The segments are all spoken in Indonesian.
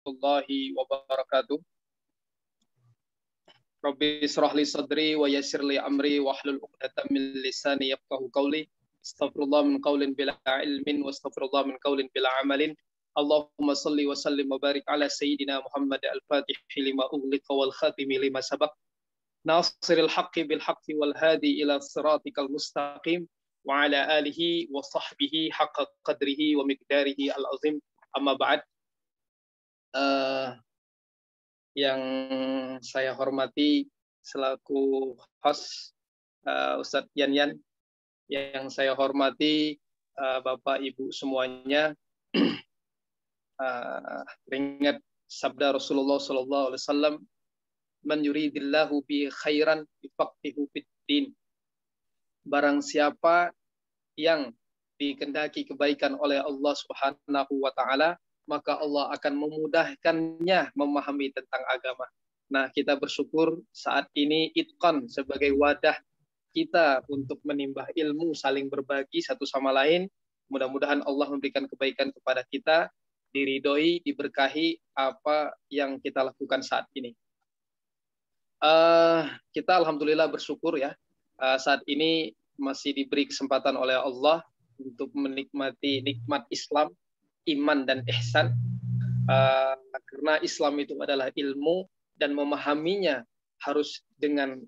warahmatullahi wabarakatuh. Rabbi israh li sadri wa yassir li amri wahlul 'uqdatam min lisani yafqahu qawli. Astaghfirullah min qawlin bila ilmin wa astaghfirullah min qawlin bila amalin. Allahumma salli wa sallim wa barik ala sayyidina Muhammad al-Fatih lima ughliqa wal khatimi lima sabaq. Nasiril haqqi bil haqqi wal hadi ila siratikal mustaqim wa ala alihi wa sahbihi haqqa qadrihi wa miqdarihi al-azim. Amma ba'd. Yang saya hormati selaku host Ustadz Yan, yang saya hormati Bapak Ibu semuanya, ingat sabda Rasulullah sallallahu alaihi wasallam, man yuridillahu bi khairan yufaqihu fiddin. Barang siapa yang dikehendaki kebaikan oleh Allah Subhanahu wa taala, maka Allah akan memudahkannya memahami tentang agama. Nah, kita bersyukur saat ini Itqan sebagai wadah kita untuk menimba ilmu, saling berbagi satu sama lain. Mudah-mudahan Allah memberikan kebaikan kepada kita, diridhoi, diberkahi apa yang kita lakukan saat ini. Kita alhamdulillah bersyukur ya, saat ini masih diberi kesempatan oleh Allah untuk menikmati nikmat Islam, iman dan ihsan, karena Islam itu adalah ilmu dan memahaminya harus dengan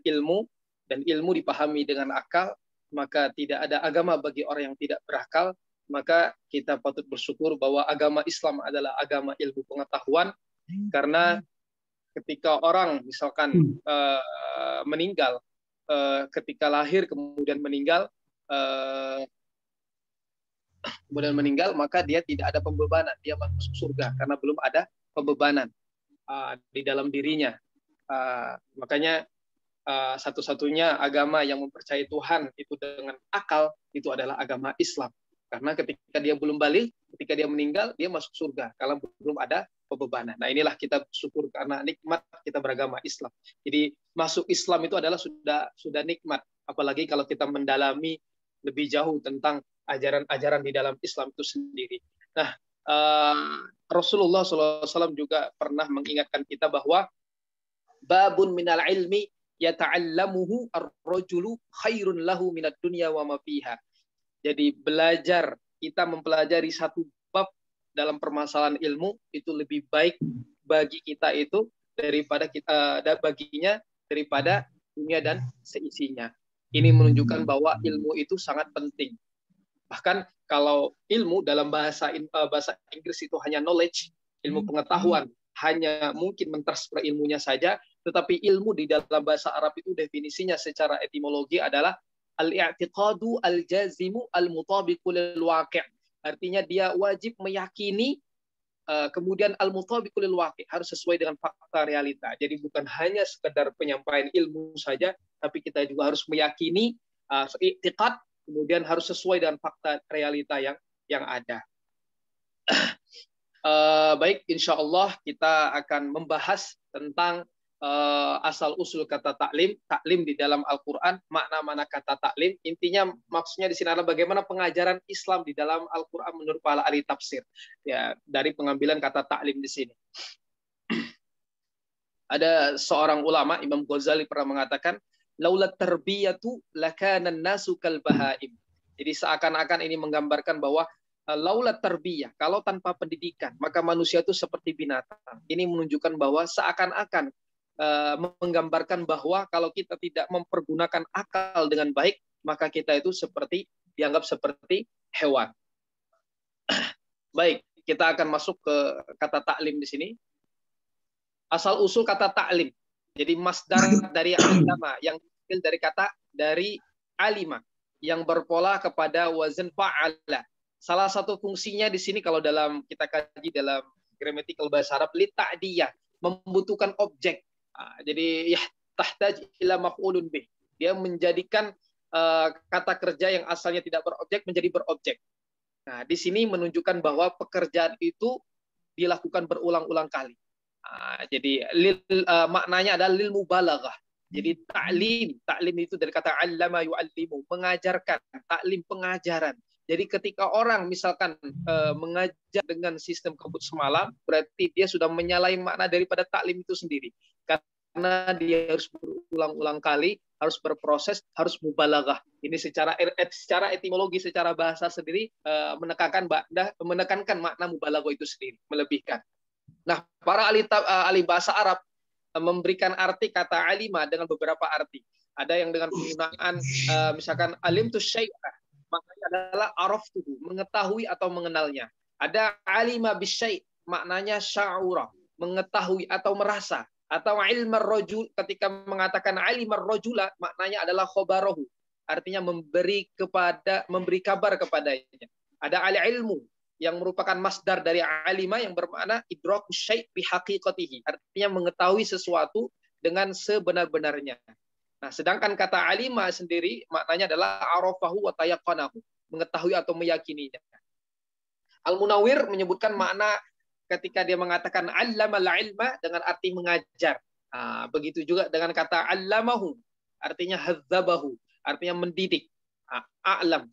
ilmu, dan ilmu dipahami dengan akal, maka tidak ada agama bagi orang yang tidak berakal. Maka kita patut bersyukur bahwa agama Islam adalah agama ilmu pengetahuan, karena ketika orang misalkan meninggal, ketika lahir kemudian meninggal, maka dia tidak ada pembebanan, dia masuk surga karena belum ada pembebanan di dalam dirinya. Makanya satu-satunya agama yang mempercayai Tuhan itu dengan akal itu adalah agama Islam. Karena ketika dia belum balik, ketika dia meninggal, dia masuk surga kalau belum ada pembebanan. Nah, inilah kita bersyukur karena nikmat kita beragama Islam. Jadi masuk Islam itu adalah sudah nikmat, apalagi kalau kita mendalami lebih jauh tentang ajaran-ajaran di dalam Islam itu sendiri. Nah, Rasulullah SAW juga pernah mengingatkan kita bahwa babun minal ilmi yata'allamuhu ar-rajulu khairun lahu minad dunya wa ma fiha. Jadi belajar, kita mempelajari satu bab dalam permasalahan ilmu itu lebih baik bagi kita itu daripada baginya daripada dunia dan seisinya. Ini menunjukkan bahwa ilmu itu sangat penting. Bahkan kalau ilmu dalam bahasa Inggris itu hanya knowledge, ilmu pengetahuan, hanya mungkin mentransfer ilmunya saja, tetapi ilmu di dalam bahasa Arab itu definisinya secara etimologi adalah al-i'tiqadu al-jazimu al-mutabiqu lil waqi'. Artinya dia wajib meyakini, kemudian al-mutabiqu lil waqi', harus sesuai dengan fakta realita. Jadi bukan hanya sekedar penyampaian ilmu saja, tapi kita juga harus meyakini, i'tiqad, kemudian harus sesuai dengan fakta realita yang ada. Baik, insya Allah kita akan membahas tentang asal-usul kata taklim di dalam Al-Quran, makna-makna kata taklim. Intinya maksudnya di sini adalah bagaimana pengajaran Islam di dalam Al-Quran menurut para ahli tafsir. Ya, dari pengambilan kata taklim di sini. Ada seorang ulama, Imam Ghazali, pernah mengatakan, laula tarbiyatu lakana nasu kal bahaim. Jadi seakan-akan ini menggambarkan bahwa laula tarbiyah, kalau tanpa pendidikan, maka manusia itu seperti binatang. Ini menunjukkan bahwa seakan-akan menggambarkan bahwa kalau kita tidak mempergunakan akal dengan baik, maka kita itu dianggap seperti hewan. Baik, kita akan masuk ke kata taklim di sini. Asal usul kata taklim. Jadi masdar dari alama, yang dari alima, yang berpola kepada wazan fa'ala. Salah satu fungsinya di sini kalau dalam kita kaji dalam gramatikal bahasa Arab, li ta'diyah, membutuhkan objek. Jadi ya tahtaj ila maf'ulun bih. Dia menjadikan kata kerja yang asalnya tidak berobjek menjadi berobjek. Nah, di sini menunjukkan bahwa pekerjaan itu dilakukan berulang-ulang kali. Jadi maknanya adalah lil mubalaghah. Jadi taklim itu dari kata allama yu'allimu, mengajarkan, taklim pengajaran. Jadi ketika orang misalkan mengajar dengan sistem kebut semalam, berarti dia sudah menyalahi makna daripada taklim itu sendiri. Karena dia harus berulang-ulang kali, harus berproses, harus mubalaghah. Ini secara etimologi, secara bahasa sendiri menekankan makna mubalaghah itu sendiri, melebihkan. Nah, para ahli bahasa Arab memberikan arti kata alima dengan beberapa arti. Ada yang dengan penggunaan misalkan alim tu syai'ah, maknanya adalah araf tuhu, mengetahui atau mengenalnya. Ada alima bisyai', maknanya sya'ura, mengetahui atau merasa. Atau ilmar rajul, ketika mengatakan alimar rajula, maknanya adalah khobarahu, artinya memberi kabar kepadanya. Ada al-ilmu, yang merupakan masdar dari alima yang bermakna idrakus syai' bihaqiqatihi, artinya mengetahui sesuatu dengan sebenar-benarnya. Nah, sedangkan kata alima sendiri maknanya adalah arafahu wa tayaqqanahu, mengetahui atau meyakininya. Al-Munawwir menyebutkan makna ketika dia mengatakan allamal ilma dengan arti mengajar. Begitu juga dengan kata allamahu, artinya hadzabahu, artinya mendidik. A'lam,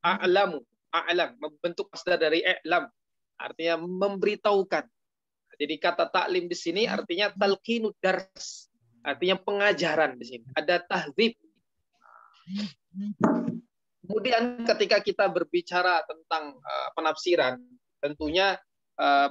a'lamu, a'lam, membentuk masdar dari i'lam, artinya memberitahukan. Jadi kata taklim di sini artinya talqinud dars, artinya pengajaran di sini. Ada tahdzib. Kemudian ketika kita berbicara tentang penafsiran, tentunya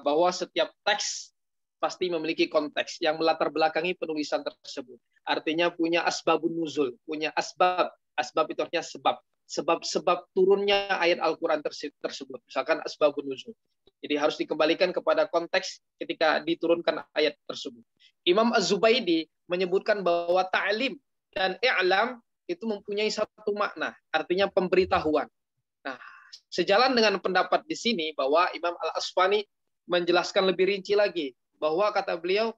bahwa setiap teks pasti memiliki konteks yang melatar belakangi penulisan tersebut. Artinya punya asbabun nuzul, punya asbab. Asbab itu artinya sebab. Sebab-sebab turunnya ayat Al-Quran tersebut. Misalkan asbabun nuzul. Jadi harus dikembalikan kepada konteks ketika diturunkan ayat tersebut. Imam Az-Zubaydi menyebutkan bahwa ta'lim dan i'lam itu mempunyai satu makna, artinya pemberitahuan. Nah, sejalan dengan pendapat di sini bahwa Imam Al-Asfani menjelaskan lebih rinci lagi bahwa kata beliau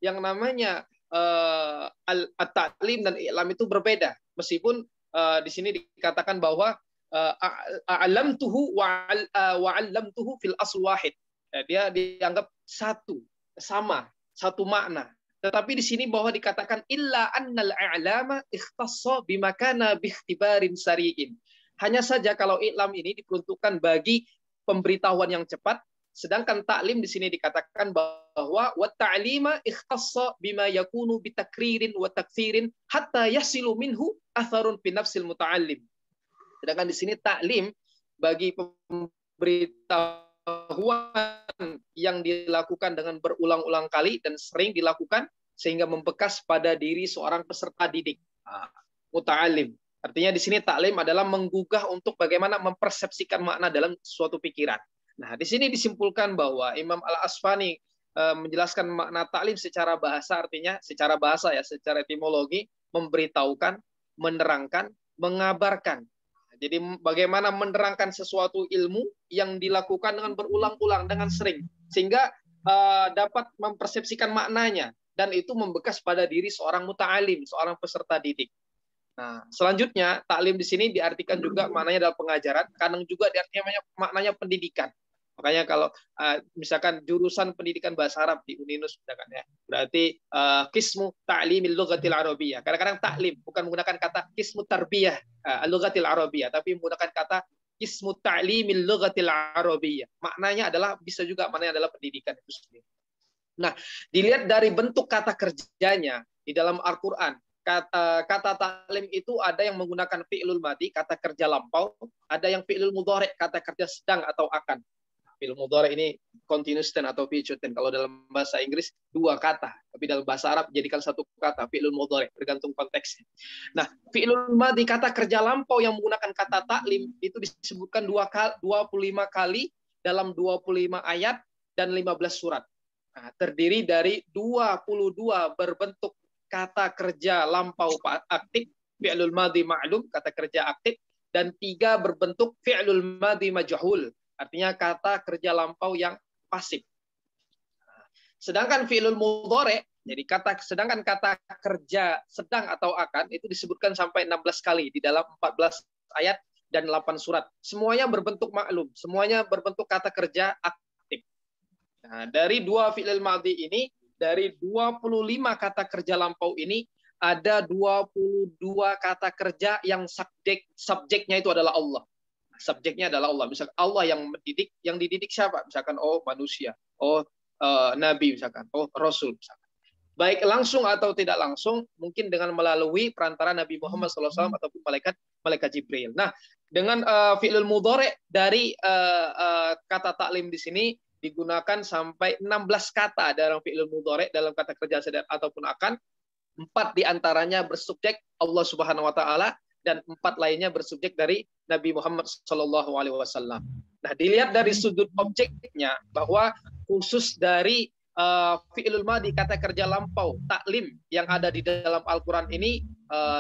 yang namanya at-ta'lim dan i'lam itu berbeda, meskipun di sini dikatakan bahwa a'lamtuhu wa 'allamtuhu fil asl wahid. Dia dianggap satu makna. Tetapi di sini bahwa dikatakan illa annal i'lama ikhtassa bima kana bi ikhtibarin sari'in. Hanya saja kalau i'lam ini diperuntukkan bagi pemberitahuan yang cepat, sedangkan taklim di sini dikatakan bahwa wa ta'lima ikhtassa bima yakunu bi takririn wa taktsirin hatta yasilu minhu atharun fi nafsil muta'allim. Sedangkan di sini taklim bagi pemberitahuan yang dilakukan dengan berulang-ulang kali dan sering dilakukan sehingga membekas pada diri seorang peserta didik. Muta'allim. Artinya di sini taklim adalah menggugah untuk bagaimana mempersepsikan makna dalam suatu pikiran. Nah, di sini disimpulkan bahwa Imam Al-Asfani menjelaskan makna taklim secara bahasa, artinya secara bahasa ya, secara etimologi, memberitahukan, menerangkan, mengabarkan. Jadi bagaimana menerangkan sesuatu ilmu yang dilakukan dengan berulang-ulang, dengan sering, sehingga dapat mempersepsikan maknanya, dan itu membekas pada diri seorang muta'alim, seorang peserta didik. Nah, selanjutnya taklim di sini diartikan juga maknanya adalah pengajaran, kadang juga diartikan maknanya pendidikan. Makanya kalau misalkan jurusan pendidikan bahasa Arab di Uninus misalkan ya, berarti qismu ta'limil lughatil arabiyyah. Kadang-kadang taklim bukan menggunakan kata qismu tarbiyah al-lughatil arabiyyah, tapi menggunakan kata qismu ta'limil lughatil arabiyyah. Maknanya adalah bisa juga maknanya adalah pendidikan itu sendiri. Nah, dilihat dari bentuk kata kerjanya di dalam Al-Qur'an, kata taklim itu ada yang menggunakan fi'lul madhi, kata kerja lampau, ada yang fi'lul mudhari', kata kerja sedang atau akan. Fi'il mudhari' ini continuous tense atau future tense. Kalau dalam bahasa Inggris dua kata, tapi dalam bahasa Arab jadikan satu kata, fi'il mudhari', tergantung konteksnya. Nah, fi'il madhi, kata kerja lampau yang menggunakan kata taklim itu disebutkan 25 kali dalam 25 ayat dan 15 surat. Nah, terdiri dari 22 berbentuk kata kerja lampau aktif, fi'lul madhi ma'lum, kata kerja aktif, dan 3 berbentuk fi'lul madhi majhul, artinya kata kerja lampau yang pasif. Sedangkan fi'lul mudhari', jadi sedangkan kata kerja sedang atau akan itu disebutkan sampai 16 kali di dalam 14 ayat dan 8 surat. Semuanya berbentuk maklum, semuanya berbentuk kata kerja aktif. Nah, dari 2 fi'lul madhi ini, dari 25 kata kerja lampau ini, ada 22 kata kerja yang subjeknya itu adalah Allah. subjeknya adalah Allah. Misalkan Allah yang mendidik, yang dididik siapa? Misalkan manusia, nabi misalkan, rasul misalkan. Baik langsung atau tidak langsung, mungkin dengan melalui perantara Nabi Muhammad SAW ataupun malaikat Jibril. Nah, dengan fi'lul mudhari dari kata taklim di sini digunakan sampai 16 kata dalam fi'lul mudhari, dalam kata kerja sedang ataupun akan. 4 diantaranya bersubjek Allah Subhanahu Wa Taala dan 4 lainnya bersubjek dari Nabi Muhammad SAW. Nah, dilihat dari sudut objeknya bahwa khusus dari fi'lul madi, kata kerja lampau, taklim yang ada di dalam Al-Quran ini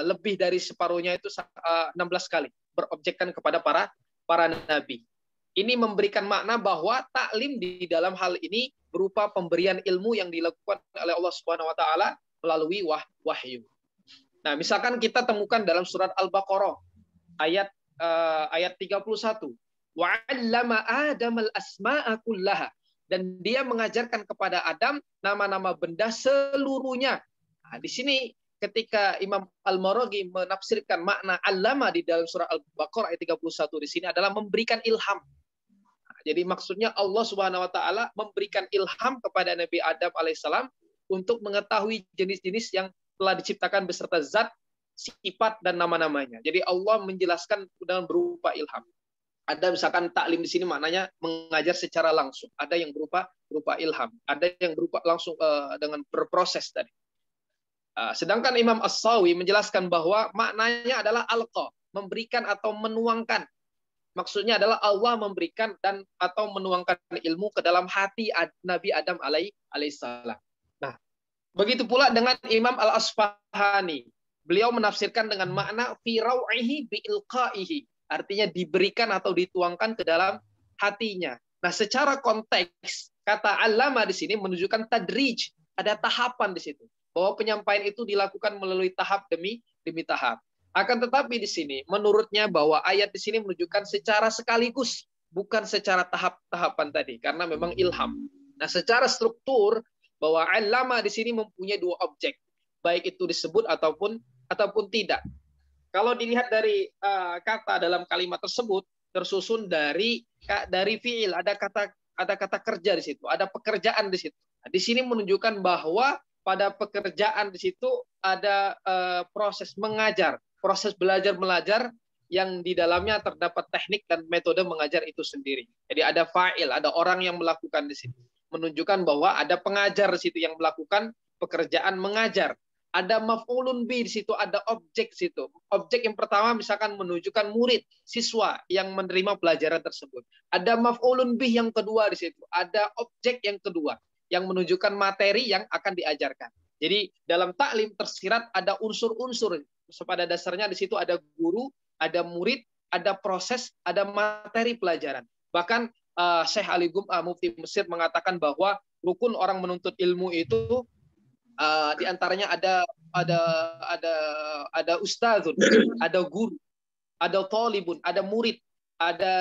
lebih dari separuhnya itu 16 kali berobjekkan kepada para nabi. Ini memberikan makna bahwa taklim di dalam hal ini berupa pemberian ilmu yang dilakukan oleh Allah Subhanahu Wa Taala melalui wahyu. Nah, misalkan kita temukan dalam surat Al-Baqarah ayat 31, wa 'allama Adamal asma'a kullaha, dan dia mengajarkan kepada Adam nama-nama benda seluruhnya. Nah, di sini ketika Imam Al-Maraghi menafsirkan makna allama di dalam surah Al-Baqarah ayat 31 di sini adalah memberikan ilham. Nah, jadi maksudnya Allah Subhanahu Wa Taala memberikan ilham kepada Nabi Adam alaihissalam untuk mengetahui jenis-jenis yang telah diciptakan beserta zat, sifat dan nama-namanya. Jadi Allah menjelaskan dengan berupa ilham. Ada misalkan taklim di sini maknanya mengajar secara langsung. Ada yang berupa ilham. Ada yang berupa langsung dengan berproses tadi. Sedangkan Imam As-Sawi menjelaskan bahwa maknanya adalah alqa, memberikan atau menuangkan. Maksudnya adalah Allah memberikan dan atau menuangkan ilmu ke dalam hati Nabi Adam alaihissalam. Nah, begitu pula dengan Imam Al-Asfahani. Beliau menafsirkan dengan makna fi raw'ihi bi ilqaihi. Artinya diberikan atau dituangkan ke dalam hatinya. Nah, secara konteks kata allama di sini menunjukkan tadrij, ada tahapan di situ. Bahwa penyampaian itu dilakukan melalui tahap demi tahap. Akan tetapi di sini menurutnya bahwa ayat di sini menunjukkan secara sekaligus, bukan secara tahap-tahapan tadi, karena memang ilham. Nah, secara struktur bahwa allama di sini mempunyai 2 objek, baik itu disebut ataupun tidak. Kalau dilihat dari kata dalam kalimat tersebut tersusun dari fiil, ada kata kerja di situ, ada pekerjaan di situ. Nah, di sini menunjukkan bahwa pada pekerjaan di situ ada proses mengajar, proses belajar yang di dalamnya terdapat teknik dan metode mengajar itu sendiri. Jadi ada fa'il, ada orang yang melakukan di situ. Menunjukkan bahwa ada pengajar di situ yang melakukan pekerjaan mengajar. Ada maf'ulun bi di situ, ada objek di situ. Objek yang pertama misalkan menunjukkan murid, siswa yang menerima pelajaran tersebut. Ada maf'ulun bi yang kedua di situ, ada objek yang kedua yang menunjukkan materi yang akan diajarkan. Jadi dalam taklim tersirat ada unsur-unsur. Pada dasarnya di situ ada guru, ada murid, ada proses, ada materi pelajaran. Bahkan Syekh Ali Gum'ah Mufti Mesir mengatakan bahwa rukun orang menuntut ilmu itu di antaranya ada ustadzun, ada guru, ada talibun, ada murid, ada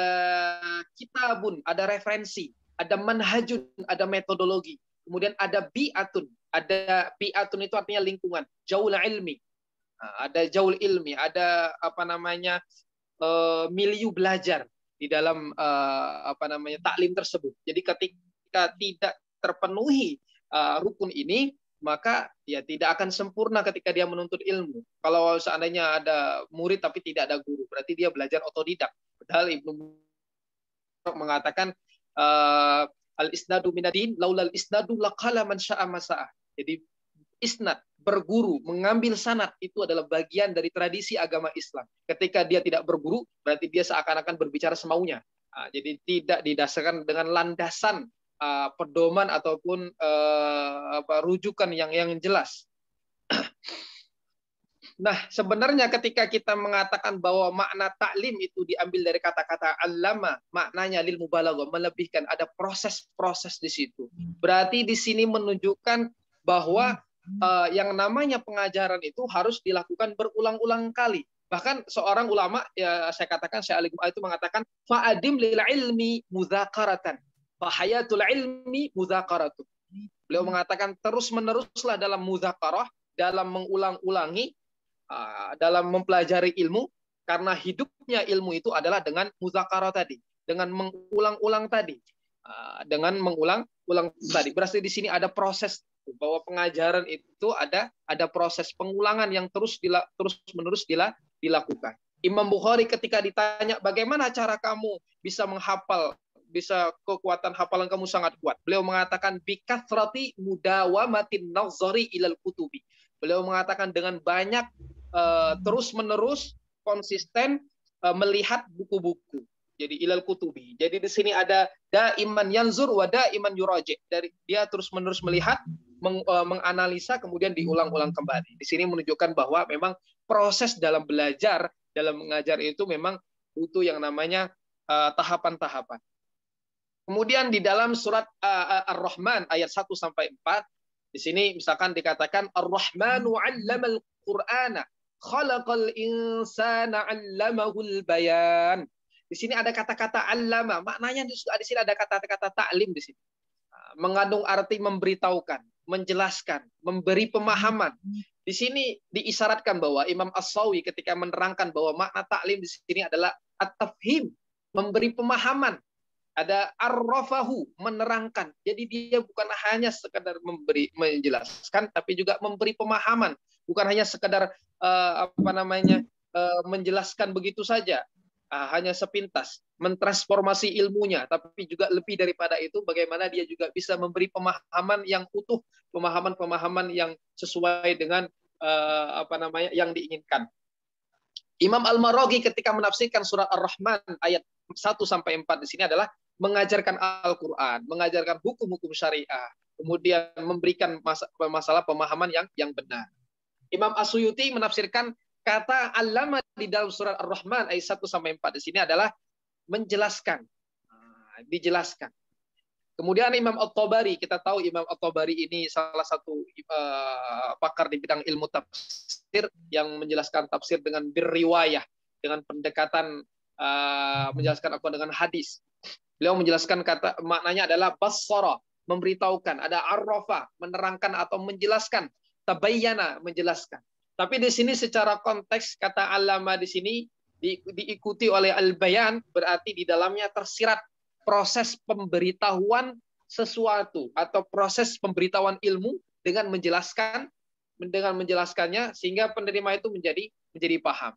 kitabun, ada referensi, ada manhajun, ada metodologi. Kemudian ada bi'atun. Ada bi'atun itu artinya lingkungan, jaul ilmi. Ada jaul ilmi, ada milieu belajar di dalam taklim tersebut. Jadi ketika tidak terpenuhi rukun ini, maka ya tidak akan sempurna ketika dia menuntut ilmu. Kalau seandainya ada murid tapi tidak ada guru, berarti dia belajar otodidak. Padahal Ibnu mengatakan al-isnadu minadin laulal isnadu laqala man syaa masa'a. Jadi isnad, berguru, mengambil sanad itu adalah bagian dari tradisi agama Islam. Ketika dia tidak berguru, berarti dia seakan-akan berbicara semaunya. Jadi tidak didasarkan dengan landasan pedoman ataupun rujukan yang jelas. Nah, sebenarnya ketika kita mengatakan bahwa makna taklim itu diambil dari kata-kata allama, maknanya lil mubalaghah, melebihkan, ada proses-proses di situ. Berarti di sini menunjukkan bahwa yang namanya pengajaran itu harus dilakukan berulang-ulang kali. Bahkan seorang ulama, ya saya katakan, Syekh Ali Gum'ah itu mengatakan, fa'adim lil ilmi mudzakaratan. Fahayatul ilmi mudzakaratu. Beliau mengatakan terus-meneruslah dalam mudzakarah, dalam mengulang-ulangi, dalam mempelajari ilmu, Karena hidupnya ilmu itu adalah dengan muzakarah tadi, dengan mengulang-ulang tadi. Dengan mengulang-ulang tadi. Berarti di sini ada proses bahwa pengajaran itu ada proses pengulangan yang terus-menerus dilakukan. Imam Bukhari ketika ditanya bagaimana cara kamu bisa menghafal, bisa kekuatan hafalan kamu sangat kuat. Beliau mengatakan bikathrati mudawamatin nazari ilal kutubi. Beliau mengatakan dengan banyak terus-menerus konsisten melihat buku-buku. Jadi ilal kutubi. Jadi di sini ada daiman yanzur wa daiman yuraji. Dari dia terus-menerus melihat, menganalisa, kemudian diulang-ulang kembali. Di sini menunjukkan bahwa memang proses dalam belajar, dalam mengajar itu memang butuh yang namanya tahapan-tahapan. Kemudian di dalam surat Ar-Rahman ayat 1 sampai 4, di sini misalkan dikatakan Ar-Rahmanu 'allamal Qur'ana khalaqal insana 'allamahul bayan. Di sini ada kata-kata 'allama, maknanya di sini ada kata-kata ta'lim di sini. Mengandung arti memberitahukan, menjelaskan, memberi pemahaman. Di sini diisyaratkan bahwa Imam As-Sawi ketika menerangkan bahwa makna ta'lim di sini adalah at-tafhim, memberi pemahaman. Ada arrafahu, menerangkan. Jadi dia bukan hanya sekedar menjelaskan, tapi juga memberi pemahaman. Bukan hanya sekedar menjelaskan begitu saja, hanya sepintas, mentransformasi ilmunya, tapi juga lebih daripada itu, bagaimana dia juga bisa memberi pemahaman yang utuh, pemahaman-pemahaman yang sesuai dengan yang diinginkan. Imam Al-Maraghi ketika menafsirkan surat Ar-Rahman ayat 1 sampai 4 di sini adalah mengajarkan Al-Qur'an, mengajarkan hukum-hukum syariah, kemudian memberikan masalah pemahaman yang benar. Imam As-Suyuti menafsirkan kata allama di dalam surat Ar-Rahman ayat 1 sampai 4 di sini adalah menjelaskan, dijelaskan. Kemudian Imam At-Tabari, kita tahu Imam At-Tabari ini salah satu pakar di bidang ilmu tafsir yang menjelaskan tafsir dengan berriwayah, dengan pendekatan menjelaskan dengan hadis. Beliau menjelaskan kata maknanya adalah bassara, memberitahukan, ada arrafa, menerangkan atau menjelaskan, tabayyana, menjelaskan. Tapi di sini secara konteks kata allama di sini diikuti oleh al-bayan, berarti di dalamnya tersirat proses pemberitahuan sesuatu atau proses pemberitahuan ilmu dengan menjelaskannya sehingga penerima itu menjadi paham.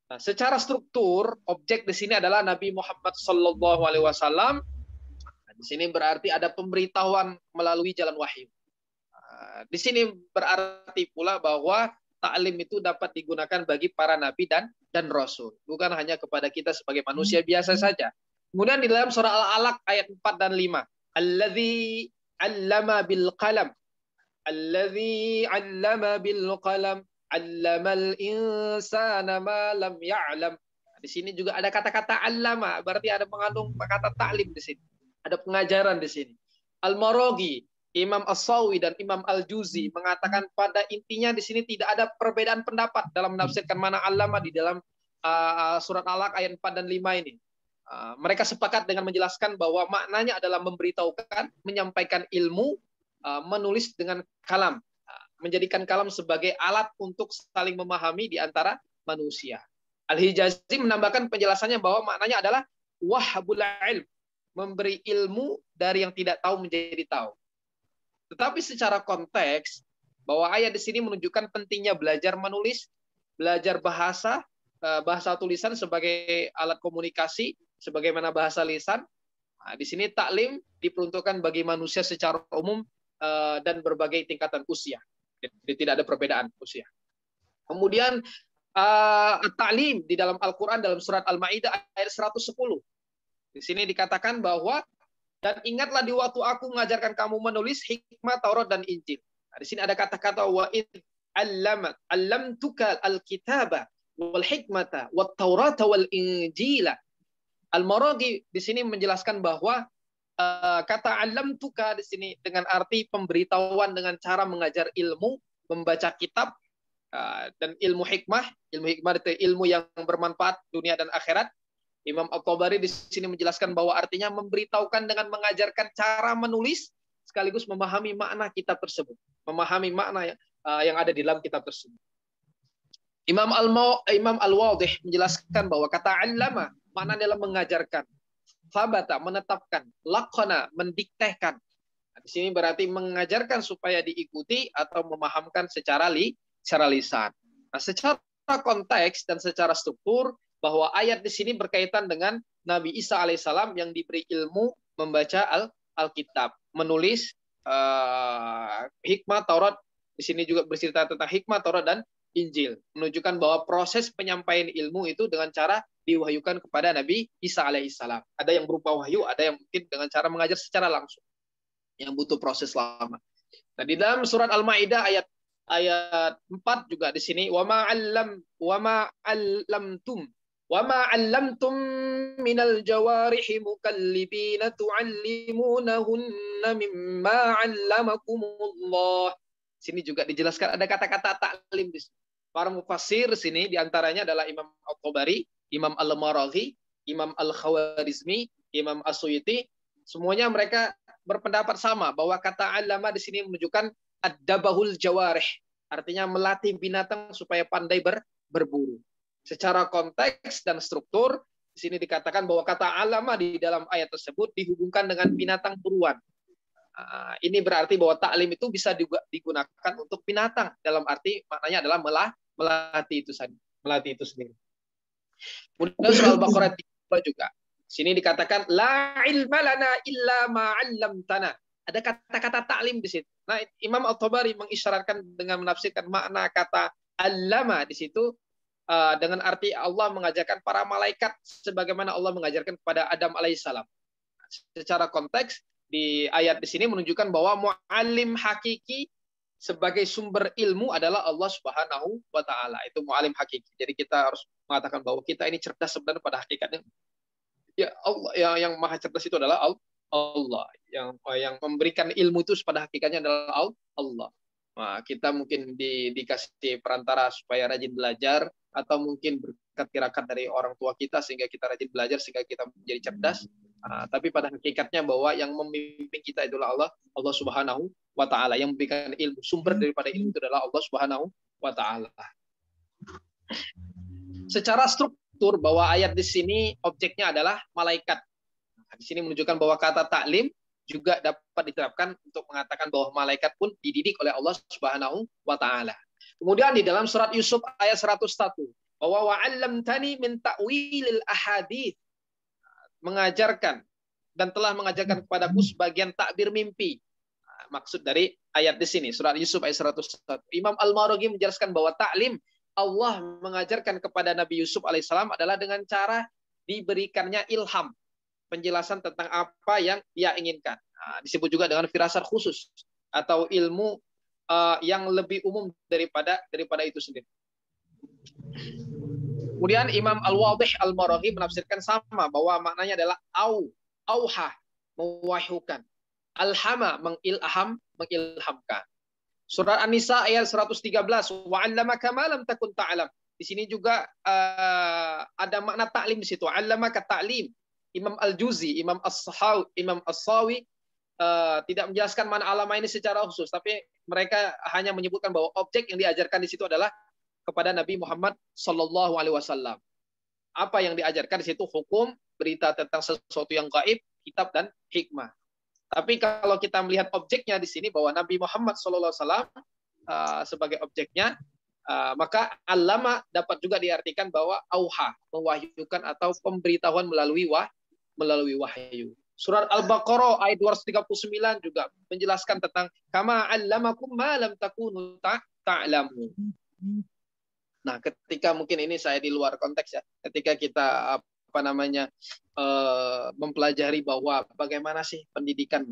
Nah, secara struktur objek di sini adalah Nabi Muhammad SAW. Di sini berarti ada pemberitahuan melalui jalan wahyu. Di sini berarti pula bahwa ta'lim itu dapat digunakan bagi para nabi dan rasul, bukan hanya kepada kita sebagai manusia biasa saja. Kemudian di dalam surah Al-Alaq ayat 4 dan 5, Alladzi 'allama bil qalam. Alladzi 'allama bil qalam, 'allamal insana ma lam ya'lam. Di sini juga ada kata-kata 'allama, berarti ada mengandung kata ta'lim di sini. Ada pengajaran di sini. Al-Maraghi, Imam As-Sawi dan Imam Al-Juzi mengatakan pada intinya di sini tidak ada perbedaan pendapat dalam menafsirkan mana 'allama di dalam surat Al-Alaq ayat 4 dan 5 ini. Mereka sepakat dengan menjelaskan bahwa maknanya adalah memberitahukan, menyampaikan ilmu, menulis dengan kalam, menjadikan kalam sebagai alat untuk saling memahami di antara manusia. Al-Hijazi menambahkan penjelasannya bahwa maknanya adalah wahbul ilm, memberi ilmu dari yang tidak tahu menjadi tahu. Tetapi secara konteks, bahwa ayat di sini menunjukkan pentingnya belajar menulis, belajar bahasa tulisan sebagai alat komunikasi, sebagaimana bahasa lisan. Nah, di sini taklim diperuntukkan bagi manusia secara umum dan berbagai tingkatan usia. Jadi tidak ada perbedaan usia. Kemudian taklim di dalam Al-Quran dalam surat Al-Maidah ayat 110. Di sini dikatakan bahwa dan ingatlah di waktu aku mengajarkan kamu menulis hikmah Taurat dan Injil. Nah, di sini ada kata-kata wa id allamtuka al-kitaba wal hikmata wat taurata wal injila. Al-Maraghi di sini menjelaskan bahwa kata allamtuka di sini dengan arti pemberitahuan dengan cara mengajar ilmu, membaca kitab, dan ilmu hikmah itu ilmu yang bermanfaat dunia dan akhirat. Imam At-Tabari di sini menjelaskan bahwa artinya memberitahukan dengan mengajarkan cara menulis sekaligus memahami makna kitab tersebut, memahami makna yang ada di dalam kitab tersebut. Imam Al-Wadih menjelaskan bahwa kata allama makna adalah mengajarkan, fabata menetapkan, lakona mendiktehkan. Nah, di sini berarti mengajarkan supaya diikuti atau memahamkan secara lisan. Nah, secara konteks dan secara struktur bahwa ayat di sini berkaitan dengan Nabi Isa alaihissalam yang diberi ilmu membaca Alkitab, menulis hikmah Taurat. Di sini juga bercerita tentang hikmah Taurat dan Injil, menunjukkan bahwa proses penyampaian ilmu itu dengan cara diwahyukan kepada Nabi Isa alaihissalam. Ada yang berupa wahyu, ada yang mungkin dengan cara mengajar secara langsung, yang butuh proses lama. Nah, di dalam surat Al-Maidah ayat 4 juga di sini wa ma 'allamtum minal jawarihi mukallibina tu'allimunahunna mimma 'allamakumullah. Sini juga dijelaskan ada kata-kata taklim di sini. Para mufassir sini diantaranya adalah Imam Al-Tabari, Imam Al-Maraghi, Imam Al-Khawarizmi, Imam As-Suyuti. Semuanya mereka berpendapat sama bahwa kata allama di sini menunjukkan ad-dabahul jawarih, artinya melatih binatang supaya pandai berburu. Secara konteks dan struktur di sini dikatakan bahwa kata allama di dalam ayat tersebut dihubungkan dengan binatang buruan. Ini berarti bahwa taklim itu bisa digunakan untuk binatang, dalam arti maknanya adalah melatih itu sendiri. Kemudian surah Al-Baqarah juga. Sini dikatakan la ilma lana illa ma 'allamtana. Ada kata-kata taklim di situ. Nah, Imam Al-Tabari mengisyaratkan dengan menafsirkan makna kata allama di situ dengan arti Allah mengajarkan para malaikat sebagaimana Allah mengajarkan kepada Adam alaihissalam. Secara konteks di ayat di sini menunjukkan bahwa mu'alim hakiki sebagai sumber ilmu adalah Allah Subhanahu wa taala. Itu mu'alim hakiki. Jadi kita harus mengatakan bahwa kita ini cerdas sebenarnya pada hakikatnya. Ya Allah yang maha cerdas itu adalah Allah. Yang memberikan ilmu itu pada hakikatnya adalah Allah. Nah, kita mungkin dikasih perantara supaya rajin belajar, atau mungkin berkat tirakat dari orang tua kita sehingga kita rajin belajar sehingga kita menjadi cerdas. Tapi pada hakikatnya bahwa yang memimpin kita itulah Allah Subhanahu wa taala, yang memberikan ilmu. Sumber daripada ilmu itu adalah Allah Subhanahu wa taala. Secara struktur bahwa ayat di sini objeknya adalah malaikat. Di sini menunjukkan bahwa kata taklim juga dapat diterapkan untuk mengatakan bahwa malaikat pun dididik oleh Allah Subhanahu wa taala. Kemudian di dalam surat Yusuf ayat 101, bahwa wa'allamtani min ta'wilil ahadits, mengajarkan dan telah mengajarkan kepadaku sebagian takbir mimpi. Maksud dari ayat di sini surat Yusuf ayat 101. Imam Al-Maraghi menjelaskan bahwa taklim Allah mengajarkan kepada Nabi Yusuf alaihissalam adalah dengan cara diberikannya ilham, penjelasan tentang apa yang dia inginkan. Disebut juga dengan firasat khusus atau ilmu yang lebih umum daripada itu sendiri. Kemudian Imam Al-Wadih Al-Maraghi menafsirkan sama, bahwa maknanya adalah auha, mewahyukan, alhama, mengilhamkan. Surat An-Nisa ayat 113, wa'allamaka ma lam takun ta'lam. Di sini juga ada makna taklim di situ. 'Allamaka ta'lim. Imam Al-Juzi, Imam As-Sawi tidak menjelaskan mana alama ini secara khusus, tapi mereka hanya menyebutkan bahwa objek yang diajarkan di situ adalah kepada Nabi Muhammad Sallallahu Alaihi Wasallam. Apa yang diajarkan di situ? Hukum, berita tentang sesuatu yang gaib, kitab dan hikmah. Tapi kalau kita melihat objeknya di sini bahwa Nabi Muhammad Sallallahu Alaihi Wasallam sebagai objeknya, maka allama dapat juga diartikan bahwa auha, mewahyukan atau pemberitahuan melalui wahyu. Surat Al-Baqarah ayat 239 juga menjelaskan tentang kama allamakum ma lam takunu ta'lamun. Nah, ketika mungkin ini saya di luar konteks ya, ketika kita mempelajari bahwa bagaimana sih pendidikan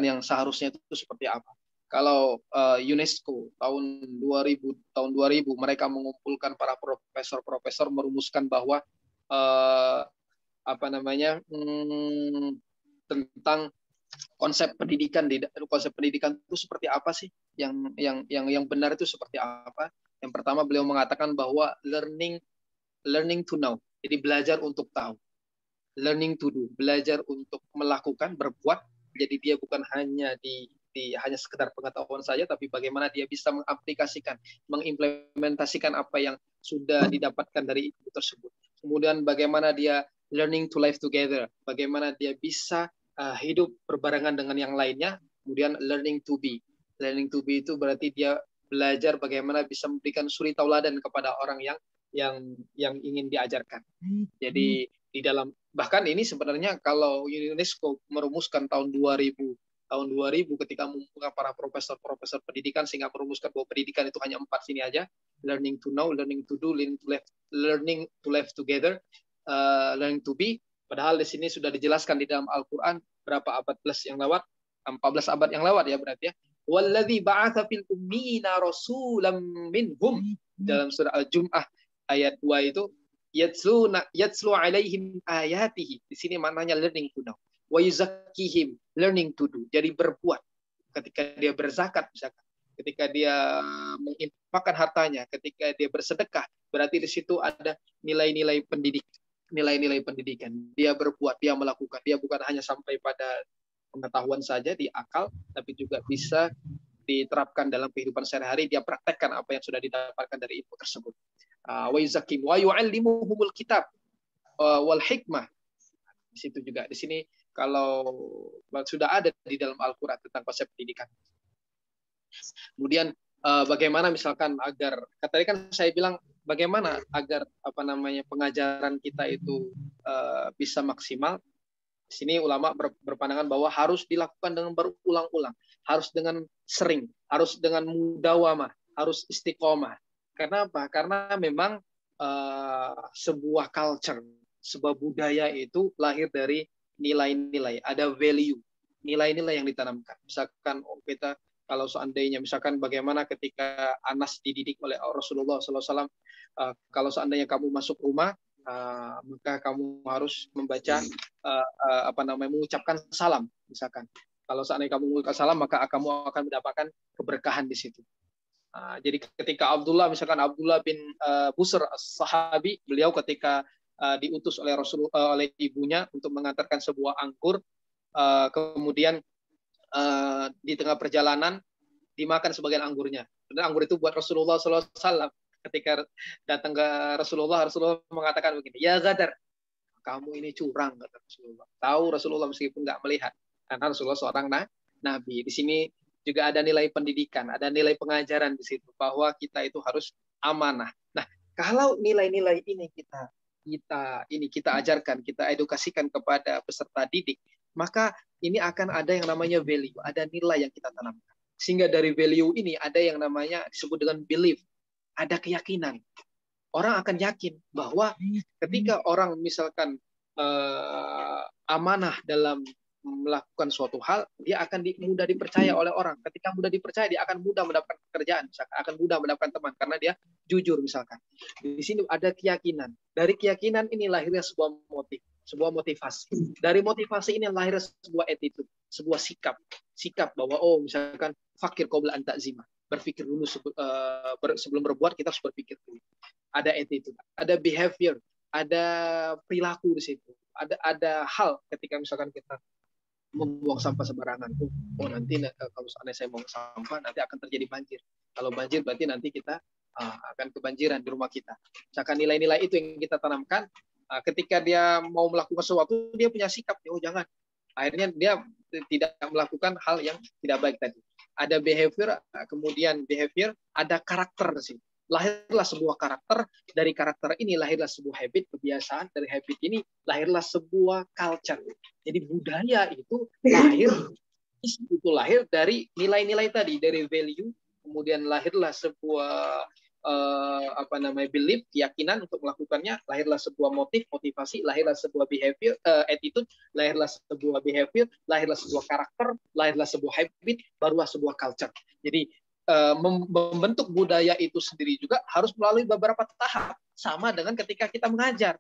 yang seharusnya itu seperti apa. Kalau UNESCO tahun 2000 mereka mengumpulkan para profesor merumuskan bahwa tentang konsep pendidikan itu seperti apa sih, yang benar itu seperti apa. Yang pertama beliau mengatakan bahwa learning to know, jadi belajar untuk tahu. Learning to do, belajar untuk melakukan, berbuat. Jadi dia bukan hanya hanya sekedar pengetahuan saja, tapi bagaimana dia bisa mengaplikasikan, mengimplementasikan apa yang sudah didapatkan dari ibu tersebut. Kemudian bagaimana dia learning to live together, bagaimana dia bisa hidup berbarengan dengan yang lainnya. Kemudian learning to be. Learning to be itu berarti dia belajar bagaimana bisa memberikan suri tauladan kepada orang yang ingin diajarkan. Jadi di dalam, bahkan ini sebenarnya kalau UNESCO merumuskan tahun 2000 ketika mengumpulkan para profesor pendidikan sehingga merumuskan bahwa pendidikan itu hanya 4 sini aja: learning to know, learning to do, learning to live together, learning to be. Padahal di sini sudah dijelaskan di dalam Al-Quran berapa abad plus yang lewat, 14 abad yang lewat ya berarti ya. Walladzi ba'atsa fil ummiyina rasulam minhum, dalam surah Al-Jum'ah ayat 2 itu, yatslu alaihim ayatihi. Di sini maknanya learning to know. Wa yuzakkihim, learning to do. Jadi berbuat. Ketika dia berzakat misalkan, ketika dia menginfakkan hartanya, ketika dia bersedekah, berarti di situ ada nilai-nilai pendidikan. Dia berbuat, dia melakukan. Dia bukan hanya sampai pada pengetahuan saja di akal, tapi juga bisa diterapkan dalam kehidupan sehari-hari. Dia praktekkan apa yang sudah didapatkan dari ilmu tersebut. Wa yuzakkihim wa yu'allimuhumul kitab wal hikmah. Di situ juga. Di sini kalau sudah ada di dalam Al-Quran tentang konsep pendidikan. Kemudian bagaimana misalkan agar, tadi kan saya bilang bagaimana agar pengajaran kita itu bisa maksimal. Di sini ulama berpandangan bahwa harus dilakukan dengan berulang-ulang, harus dengan sering, harus dengan mudawamah, harus istiqomah. Karena apa? Karena memang sebuah culture, sebuah budaya itu lahir dari nilai-nilai, ada value, nilai-nilai yang ditanamkan. Misalkan kita kalau seandainya misalkan bagaimana ketika Anas dididik oleh Rasulullah SAW, kalau seandainya kamu masuk rumah, maka kamu harus membaca mengucapkan salam misalkan. Kalau seandainya kamu mengucapkan salam, maka kamu akan mendapatkan keberkahan di situ. Jadi ketika Abdullah bin Busr as-Sahabi, beliau ketika diutus oleh oleh ibunya untuk mengantarkan sebuah anggur, kemudian di tengah perjalanan dimakan sebagian anggurnya. Dan anggur itu buat Rasulullah SAW. Ketika datang ke Rasulullah mengatakan begini, ya Zadar, kamu ini curang, kata Rasulullah. Tahu Rasulullah meskipun nggak melihat, karena Rasulullah seorang nabi. Di sini juga ada nilai pendidikan, ada nilai pengajaran di situ, bahwa kita itu harus amanah. Nah, kalau nilai-nilai ini kita ajarkan, kita edukasikan kepada peserta didik, maka ini akan ada yang namanya value, ada nilai yang kita tanamkan. Sehingga dari value ini ada yang namanya disebut dengan belief, ada keyakinan. Orang akan yakin bahwa ketika orang misalkan amanah dalam melakukan suatu hal, dia akan mudah dipercaya oleh orang. Ketika mudah dipercaya, dia akan mudah mendapatkan pekerjaan, misalkan, akan mudah mendapatkan teman karena dia jujur misalkan. Di sini ada keyakinan. Dari keyakinan ini lahirnya sebuah sebuah motivasi. Dari motivasi ini lahirnya sebuah attitude, sebuah sikap bahwa misalkan fakir qabla an ta'zima. Berpikir dulu sebelum berbuat, kita harus berpikir dulu. Ada attitude, ada behavior, ada perilaku di situ. Ada hal ketika misalkan kita membuang sampah sembarangan. Nanti kalau seandainya saya buang sampah, nanti akan terjadi banjir. Kalau banjir berarti nanti kita akan kebanjiran di rumah kita. Misalkan nilai-nilai itu yang kita tanamkan, ketika dia mau melakukan sesuatu, dia punya sikap, jangan. Akhirnya dia tidak melakukan hal yang tidak baik tadi. Ada behavior, kemudian behavior, ada karakter sih. Lahirlah sebuah karakter, dari karakter ini lahirlah sebuah habit, kebiasaan, dari habit ini lahirlah sebuah culture. Jadi budaya itu lahir dari nilai-nilai tadi, dari value, kemudian lahirlah sebuah belief, keyakinan untuk melakukannya, lahirlah sebuah motivasi, lahirlah sebuah behavior, attitude, lahirlah sebuah behavior, lahirlah sebuah karakter, lahirlah sebuah habit, barulah sebuah culture. Jadi membentuk budaya itu sendiri juga harus melalui beberapa tahap, sama dengan ketika kita mengajar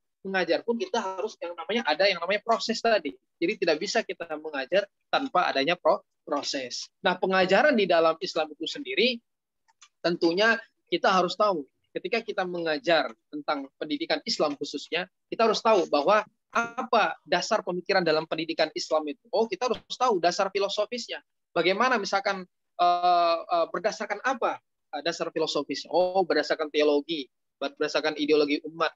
pun kita harus ada yang namanya proses tadi. Jadi tidak bisa kita mengajar tanpa adanya proses. Nah, pengajaran di dalam Islam itu sendiri tentunya kita harus tahu, ketika kita mengajar tentang pendidikan Islam khususnya, kita harus tahu bahwa apa dasar pemikiran dalam pendidikan Islam itu. Kita harus tahu dasar filosofisnya. Bagaimana misalkan berdasarkan apa dasar filosofis? Oh, berdasarkan teologi, berdasarkan ideologi umat,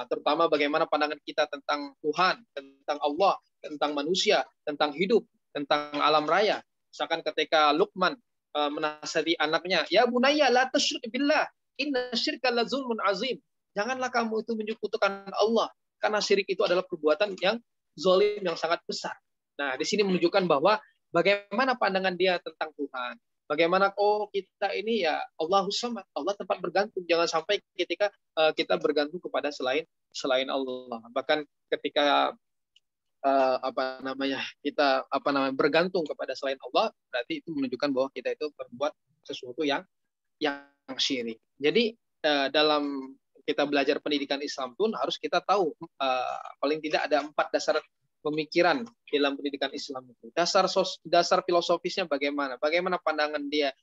terutama bagaimana pandangan kita tentang Tuhan, tentang Allah, tentang manusia, tentang hidup, tentang alam raya. Misalkan ketika Luqman menasihati anaknya, ya bunayya la tusyrik billah, inna syirka la zulmun azim. Janganlah kamu itu menyekutukan Allah, karena syirik itu adalah perbuatan yang zalim, yang sangat besar. Nah, di sini menunjukkan bahwa bagaimana pandangan dia tentang Tuhan. Bagaimana kita ini ya Allahus Samad, Allah tempat bergantung. Jangan sampai ketika kita bergantung kepada selain Allah. Bahkan ketika kita bergantung kepada selain Allah, berarti itu menunjukkan bahwa kita itu berbuat sesuatu yang syirik. Jadi dalam kita belajar pendidikan Islam pun harus kita tahu paling tidak ada 4 dasar pemikiran dalam pendidikan Islam itu. Dasar filosofisnya bagaimana pandangan dia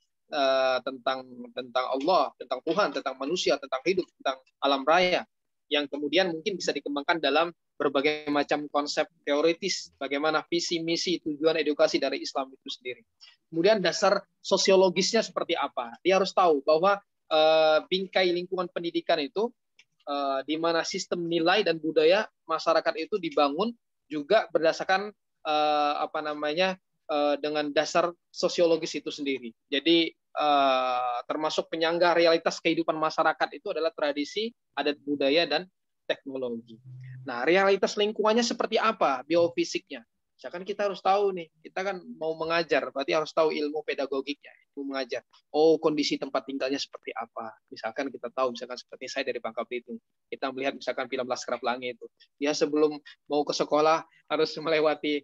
tentang Allah, tentang Tuhan, tentang manusia, tentang hidup, tentang alam raya, yang kemudian mungkin bisa dikembangkan dalam berbagai macam konsep teoritis, bagaimana visi, misi, tujuan edukasi dari Islam itu sendiri. Kemudian dasar sosiologisnya seperti apa? Dia harus tahu bahwa bingkai lingkungan pendidikan itu di mana sistem nilai dan budaya masyarakat itu dibangun juga berdasarkan dengan dasar sosiologis itu sendiri. Jadi termasuk penyangga realitas kehidupan masyarakat itu adalah tradisi, adat budaya, dan teknologi. Nah, realitas lingkungannya seperti apa biofisiknya? Misalkan kita harus tahu nih, kita kan mau mengajar, berarti harus tahu ilmu pedagogiknya, ilmu mengajar. Oh, kondisi tempat tinggalnya seperti apa? Misalkan kita tahu, misalkan seperti saya dari Bangka Belitung, kita melihat misalkan film Laskar Pelangi itu, dia sebelum mau ke sekolah harus melewati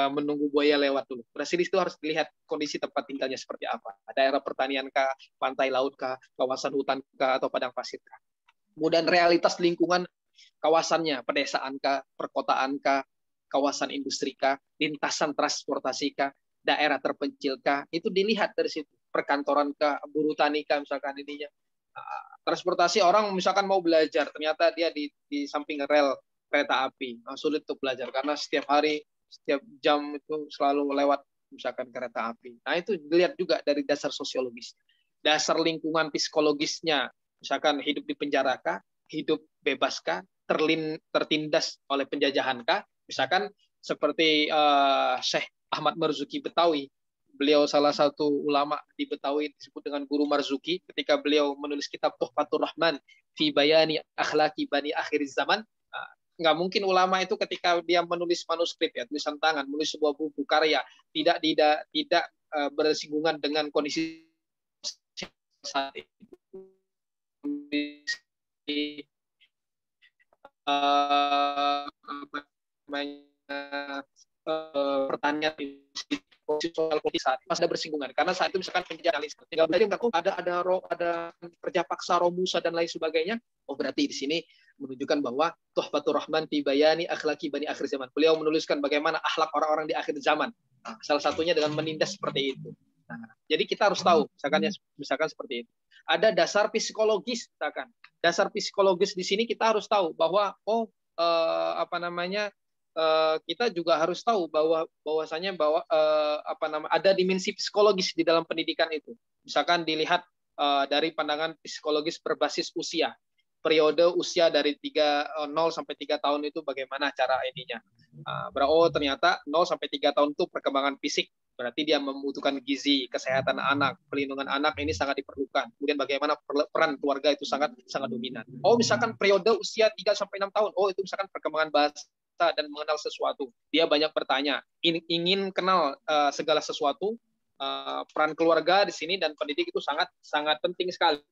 menunggu buaya lewat dulu. Berarti itu harus dilihat kondisi tempat tinggalnya seperti apa. Daerah pertanian kah, pantai laut kah, kawasan hutan kah, atau padang pasir kah. Kemudian realitas lingkungan kawasannya, pedesaan kah, perkotaan kah, kawasan industri kah, lintasan transportasi kah, daerah terpencil kah, itu dilihat dari situ. Perkantoran kah, buruh tani kah, misalkan ininya. Transportasi orang misalkan mau belajar, ternyata dia di samping rel kereta api, sulit untuk belajar karena setiap hari, setiap jam itu selalu lewat misalkan kereta api. Nah, itu dilihat juga dari dasar sosiologis. Dasar lingkungan psikologisnya, misalkan hidup di penjara kah, hidup bebas kah, tertindas oleh penjajahan kah, misalkan seperti Syekh Ahmad Marzuki Betawi. Beliau salah satu ulama di Betawi disebut dengan Guru Marzuki. Ketika beliau menulis kitab Tuhfatur Rahman fi bayani akhlaki bani akhir zaman, nggak mungkin ulama itu ketika dia menulis manuskrip ya, tulisan tangan, menulis sebuah buku karya tidak bersinggungan dengan kondisi saat itu. Pertanian sosial politik saat pas ada bersinggungan karena saat itu misalkan penjajahan tinggal belajar ada kerja paksa Romusa dan lain sebagainya. Oh, berarti di sini menunjukkan bahwa Tuhfatur Rahman fi bayani akhlaki bani akhir zaman. Beliau menuliskan bagaimana akhlak orang-orang di akhir zaman. Nah, salah satunya dengan menindas seperti itu. Nah, jadi kita harus tahu misalkan seperti itu. Ada dasar psikologis misalkan. Dasar psikologis di sini kita harus tahu bahwa kita juga harus tahu bahwasanya ada dimensi psikologis di dalam pendidikan itu. Misalkan dilihat dari pandangan psikologis berbasis usia. Periode usia dari 0 sampai 3 tahun itu bagaimana cara ininya. Ternyata 0 sampai 3 tahun itu perkembangan fisik. Berarti dia membutuhkan gizi, kesehatan anak, pelindungan anak ini sangat diperlukan. Kemudian bagaimana peran keluarga itu sangat dominan. Oh, misalkan periode usia 3 sampai 6 tahun. Oh, itu misalkan perkembangan bahasa dan mengenal sesuatu. Dia banyak bertanya, ingin kenal segala sesuatu. Peran keluarga di sini dan pendidik itu sangat penting sekali.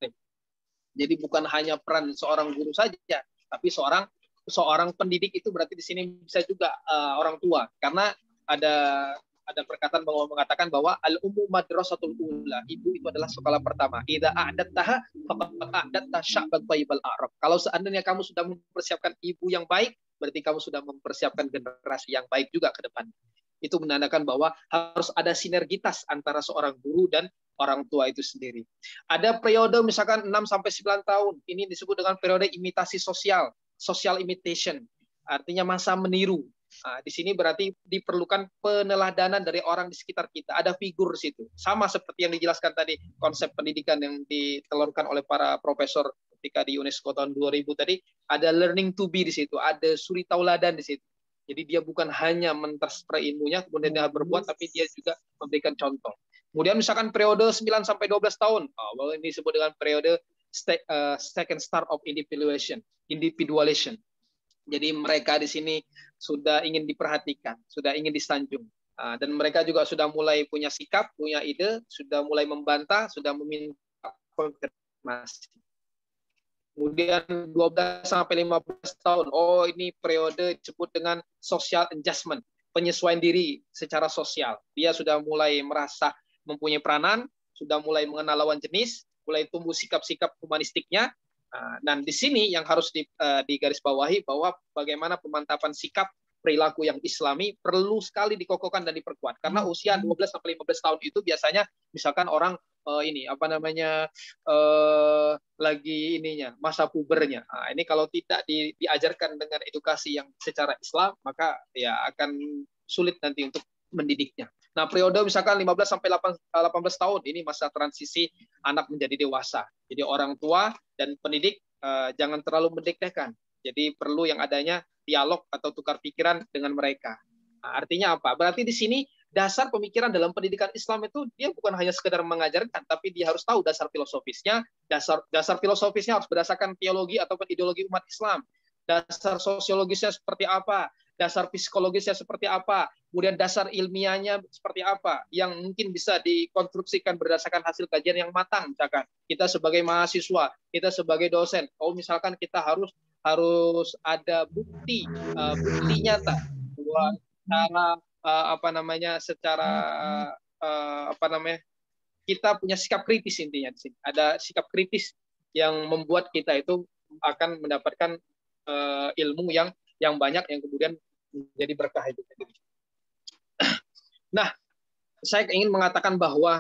Jadi bukan hanya peran seorang guru saja, tapi seorang pendidik itu berarti di sini bisa juga orang tua, karena ada perkataan bahwa mengatakan bahwa al-ummu madrasatul ula, ibu itu adalah sekolah pertama. Idza a'dattaha faqad a'datta sya'ban thayyibal a'rab. Kalau seandainya kamu sudah mempersiapkan ibu yang baik, berarti kamu sudah mempersiapkan generasi yang baik juga ke depan. Itu menandakan bahwa harus ada sinergitas antara seorang guru dan orang tua itu sendiri. Ada periode misalkan 6 sampai 9 tahun. Ini disebut dengan periode imitasi sosial, social imitation. Artinya masa meniru. Di sini berarti diperlukan peneladanan dari orang di sekitar kita. Ada figur di situ. Sama seperti yang dijelaskan tadi, konsep pendidikan yang ditelurkan oleh para profesor ketika di UNESCO tahun 2000 tadi, ada learning to be di situ, ada suri tauladan di situ. Jadi dia bukan hanya mentransfer ilmunya, kemudian dia berbuat, tapi dia juga memberikan contoh. Kemudian misalkan periode 9 sampai 12 tahun, ini disebut dengan periode second start of individualization. Jadi mereka di sini sudah ingin diperhatikan, sudah ingin disanjung. Dan mereka juga sudah mulai punya sikap, punya ide, sudah mulai membantah, sudah meminta konfirmasi. Kemudian 12 sampai 15 tahun, ini periode disebut dengan social adjustment, penyesuaian diri secara sosial. Dia sudah mulai merasa mempunyai peranan, sudah mulai mengenal lawan jenis, mulai tumbuh sikap-sikap humanistiknya. Dan di sini yang harus digarisbawahi bahwa bagaimana pemantapan sikap perilaku yang Islami perlu sekali dikokohkan dan diperkuat. Karena usia 12 sampai 15 tahun itu biasanya misalkan orang lagi masa pubernya. Ini kalau tidak diajarkan dengan edukasi yang secara Islam, maka ya akan sulit nanti untuk mendidiknya. Nah, periode misalkan 15 sampai 18 tahun ini masa transisi anak menjadi dewasa. Jadi orang tua dan pendidik jangan terlalu mendekatkan. Jadi perlu yang adanya dialog atau tukar pikiran dengan mereka. Artinya apa? Berarti di sini dasar pemikiran dalam pendidikan Islam itu dia bukan hanya sekedar mengajarkan, tapi dia harus tahu dasar filosofisnya. Dasar filosofisnya harus berdasarkan teologi ataupun ideologi umat Islam. Dasar sosiologisnya seperti apa? Dasar psikologisnya seperti apa, kemudian dasar ilmiahnya seperti apa, yang mungkin bisa dikonstruksikan berdasarkan hasil kajian yang matang. Misalkan kita sebagai mahasiswa, kita sebagai dosen, misalkan kita harus ada bukti nyata bahwa kita punya sikap kritis intinya di sini. Ada sikap kritis yang membuat kita itu akan mendapatkan ilmu yang banyak yang kemudian menjadi berkah hidup. Nah, saya ingin mengatakan bahwa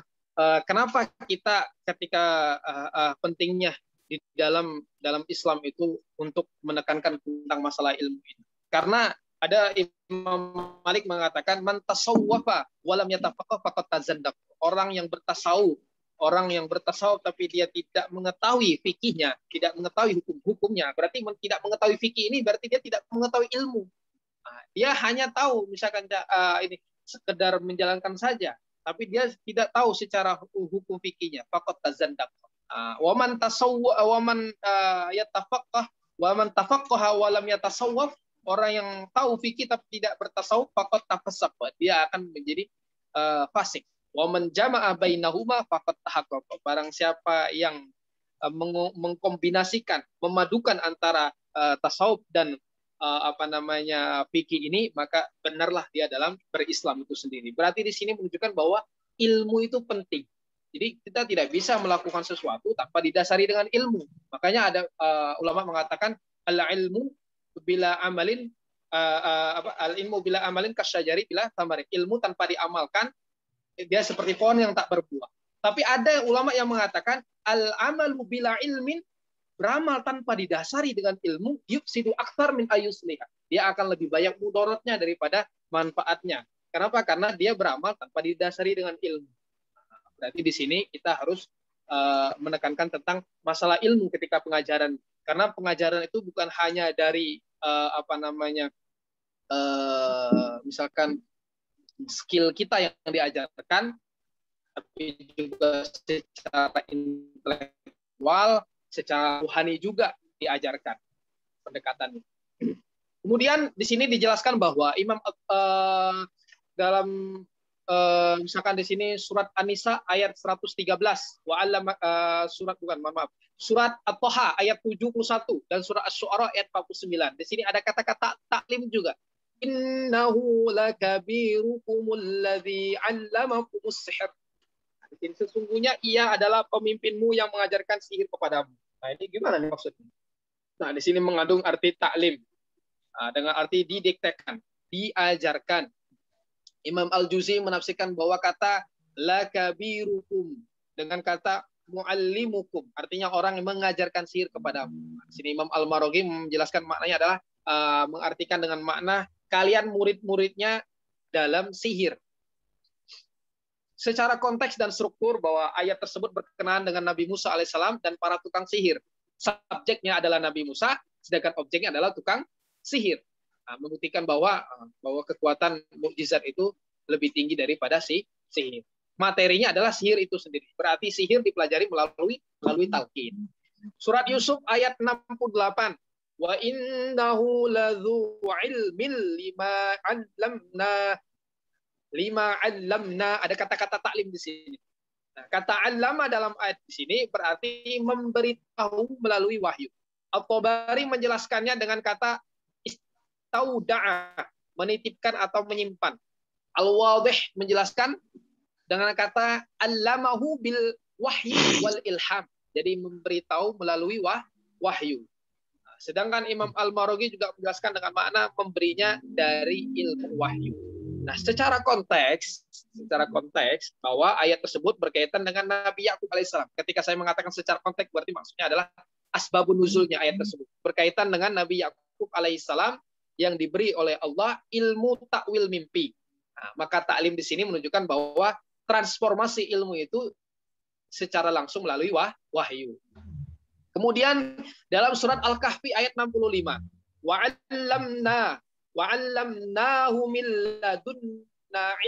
kenapa kita ketika pentingnya di dalam Islam itu untuk menekankan tentang masalah ilmu ini. Karena ada Imam Malik mengatakan man tasawwafa wa lam yatafaqah faqad tazandaq. Orang yang bertasawuf tapi dia tidak mengetahui fikihnya, tidak mengetahui hukum-hukumnya, berarti tidak mengetahui fikih ini berarti dia tidak mengetahui ilmu. Dia hanya tahu misalkan ini sekedar menjalankan saja, tapi dia tidak tahu secara hukum fikihnya. Faqad tazandaq. Wa man tasawwa wa man yatafaqah wa man tafaqqaha wa lam yatasawwaf, orang yang tahu fikih tapi tidak bertasawuf, faqad tafassaq, dia akan menjadi fasik. Wa man jama'a bainahuma faqad tahaqqaqa. Barang siapa yang mengkombinasikan, memadukan antara tasawuf dan fikih ini, maka benarlah dia dalam berislam itu sendiri. Berarti di sini menunjukkan bahwa ilmu itu penting. Jadi kita tidak bisa melakukan sesuatu tanpa didasari dengan ilmu. Makanya ada ulama mengatakan al-ilmu bila amalin al-ilmu bila amalin kasyajari bila tamarin. Ilmu tanpa diamalkan dia seperti pohon yang tak berbuah. Tapi ada ulama yang mengatakan al-amalu bila ilmin, beramal tanpa didasari dengan ilmu, yufsidu aktsar min ayusliha. Dia akan lebih banyak mudaratnya daripada manfaatnya. Kenapa? Karena dia beramal tanpa didasari dengan ilmu. Berarti di sini kita harus menekankan tentang masalah ilmu ketika pengajaran. Karena pengajaran itu bukan hanya dari misalkan skill kita yang diajarkan, tapi juga secara intelektual, secara rohani juga diajarkan pendekatannya. Kemudian di sini dijelaskan bahwa Imam dalam misalkan di sini surat An-Nisa ayat 113, surat At-Thaha ayat 71 dan surat Asy-Syu'ara ayat 49. Di sini ada kata-kata taklim juga. Innahu lakabirukumul ladzi 'allamakumus sihr. Sesungguhnya ia adalah pemimpinmu yang mengajarkan sihir kepadamu. Nah, ini gimana nih maksudnya? Nah, di sini mengandung arti taklim. Dengan arti didiktekan, diajarkan. Imam Al-Juzi menafsirkan bahwa kata lakabirukum dengan kata muallimukum, artinya orang yang mengajarkan sihir kepadamu. Di sini Imam Al-Maraghi menjelaskan maknanya adalah mengartikan dengan makna kalian murid-muridnya dalam sihir. Secara konteks dan struktur bahwa ayat tersebut berkenaan dengan Nabi Musa alaihissalam dan para tukang sihir. Subjeknya adalah Nabi Musa, sedangkan objeknya adalah tukang sihir. Nah, membuktikan bahwa kekuatan mukjizat itu lebih tinggi daripada sihir. Materinya adalah sihir itu sendiri. Berarti sihir dipelajari melalui talqin. Surat Yusuf ayat 68. Wa innahu ladzu ilmin lima 'allamna, ada kata-kata taklim di sini. Nah, kata 'allama dalam ayat di sini berarti memberitahu melalui wahyu. At-Tabari menjelaskannya dengan kata istauda'a, menitipkan atau menyimpan. Al-Wadih menjelaskan dengan kata 'allamahu bil wahyi wal ilham. Jadi memberitahu melalui wahyu. Nah, sedangkan Imam Al-Maraghi juga menjelaskan dengan makna memberinya dari ilmu wahyu. Nah, secara konteks bahwa ayat tersebut berkaitan dengan Nabi Yakub alaihissalam. Ketika saya mengatakan secara konteks berarti maksudnya adalah asbabun nuzulnya ayat tersebut berkaitan dengan Nabi Yakub alaihissalam yang diberi oleh Allah ilmu takwil mimpi. Nah, maka taklim di sini menunjukkan bahwa transformasi ilmu itu secara langsung melalui wahyu. Kemudian dalam surat Al-Kahfi ayat 65, wa'allamnahu min ladunna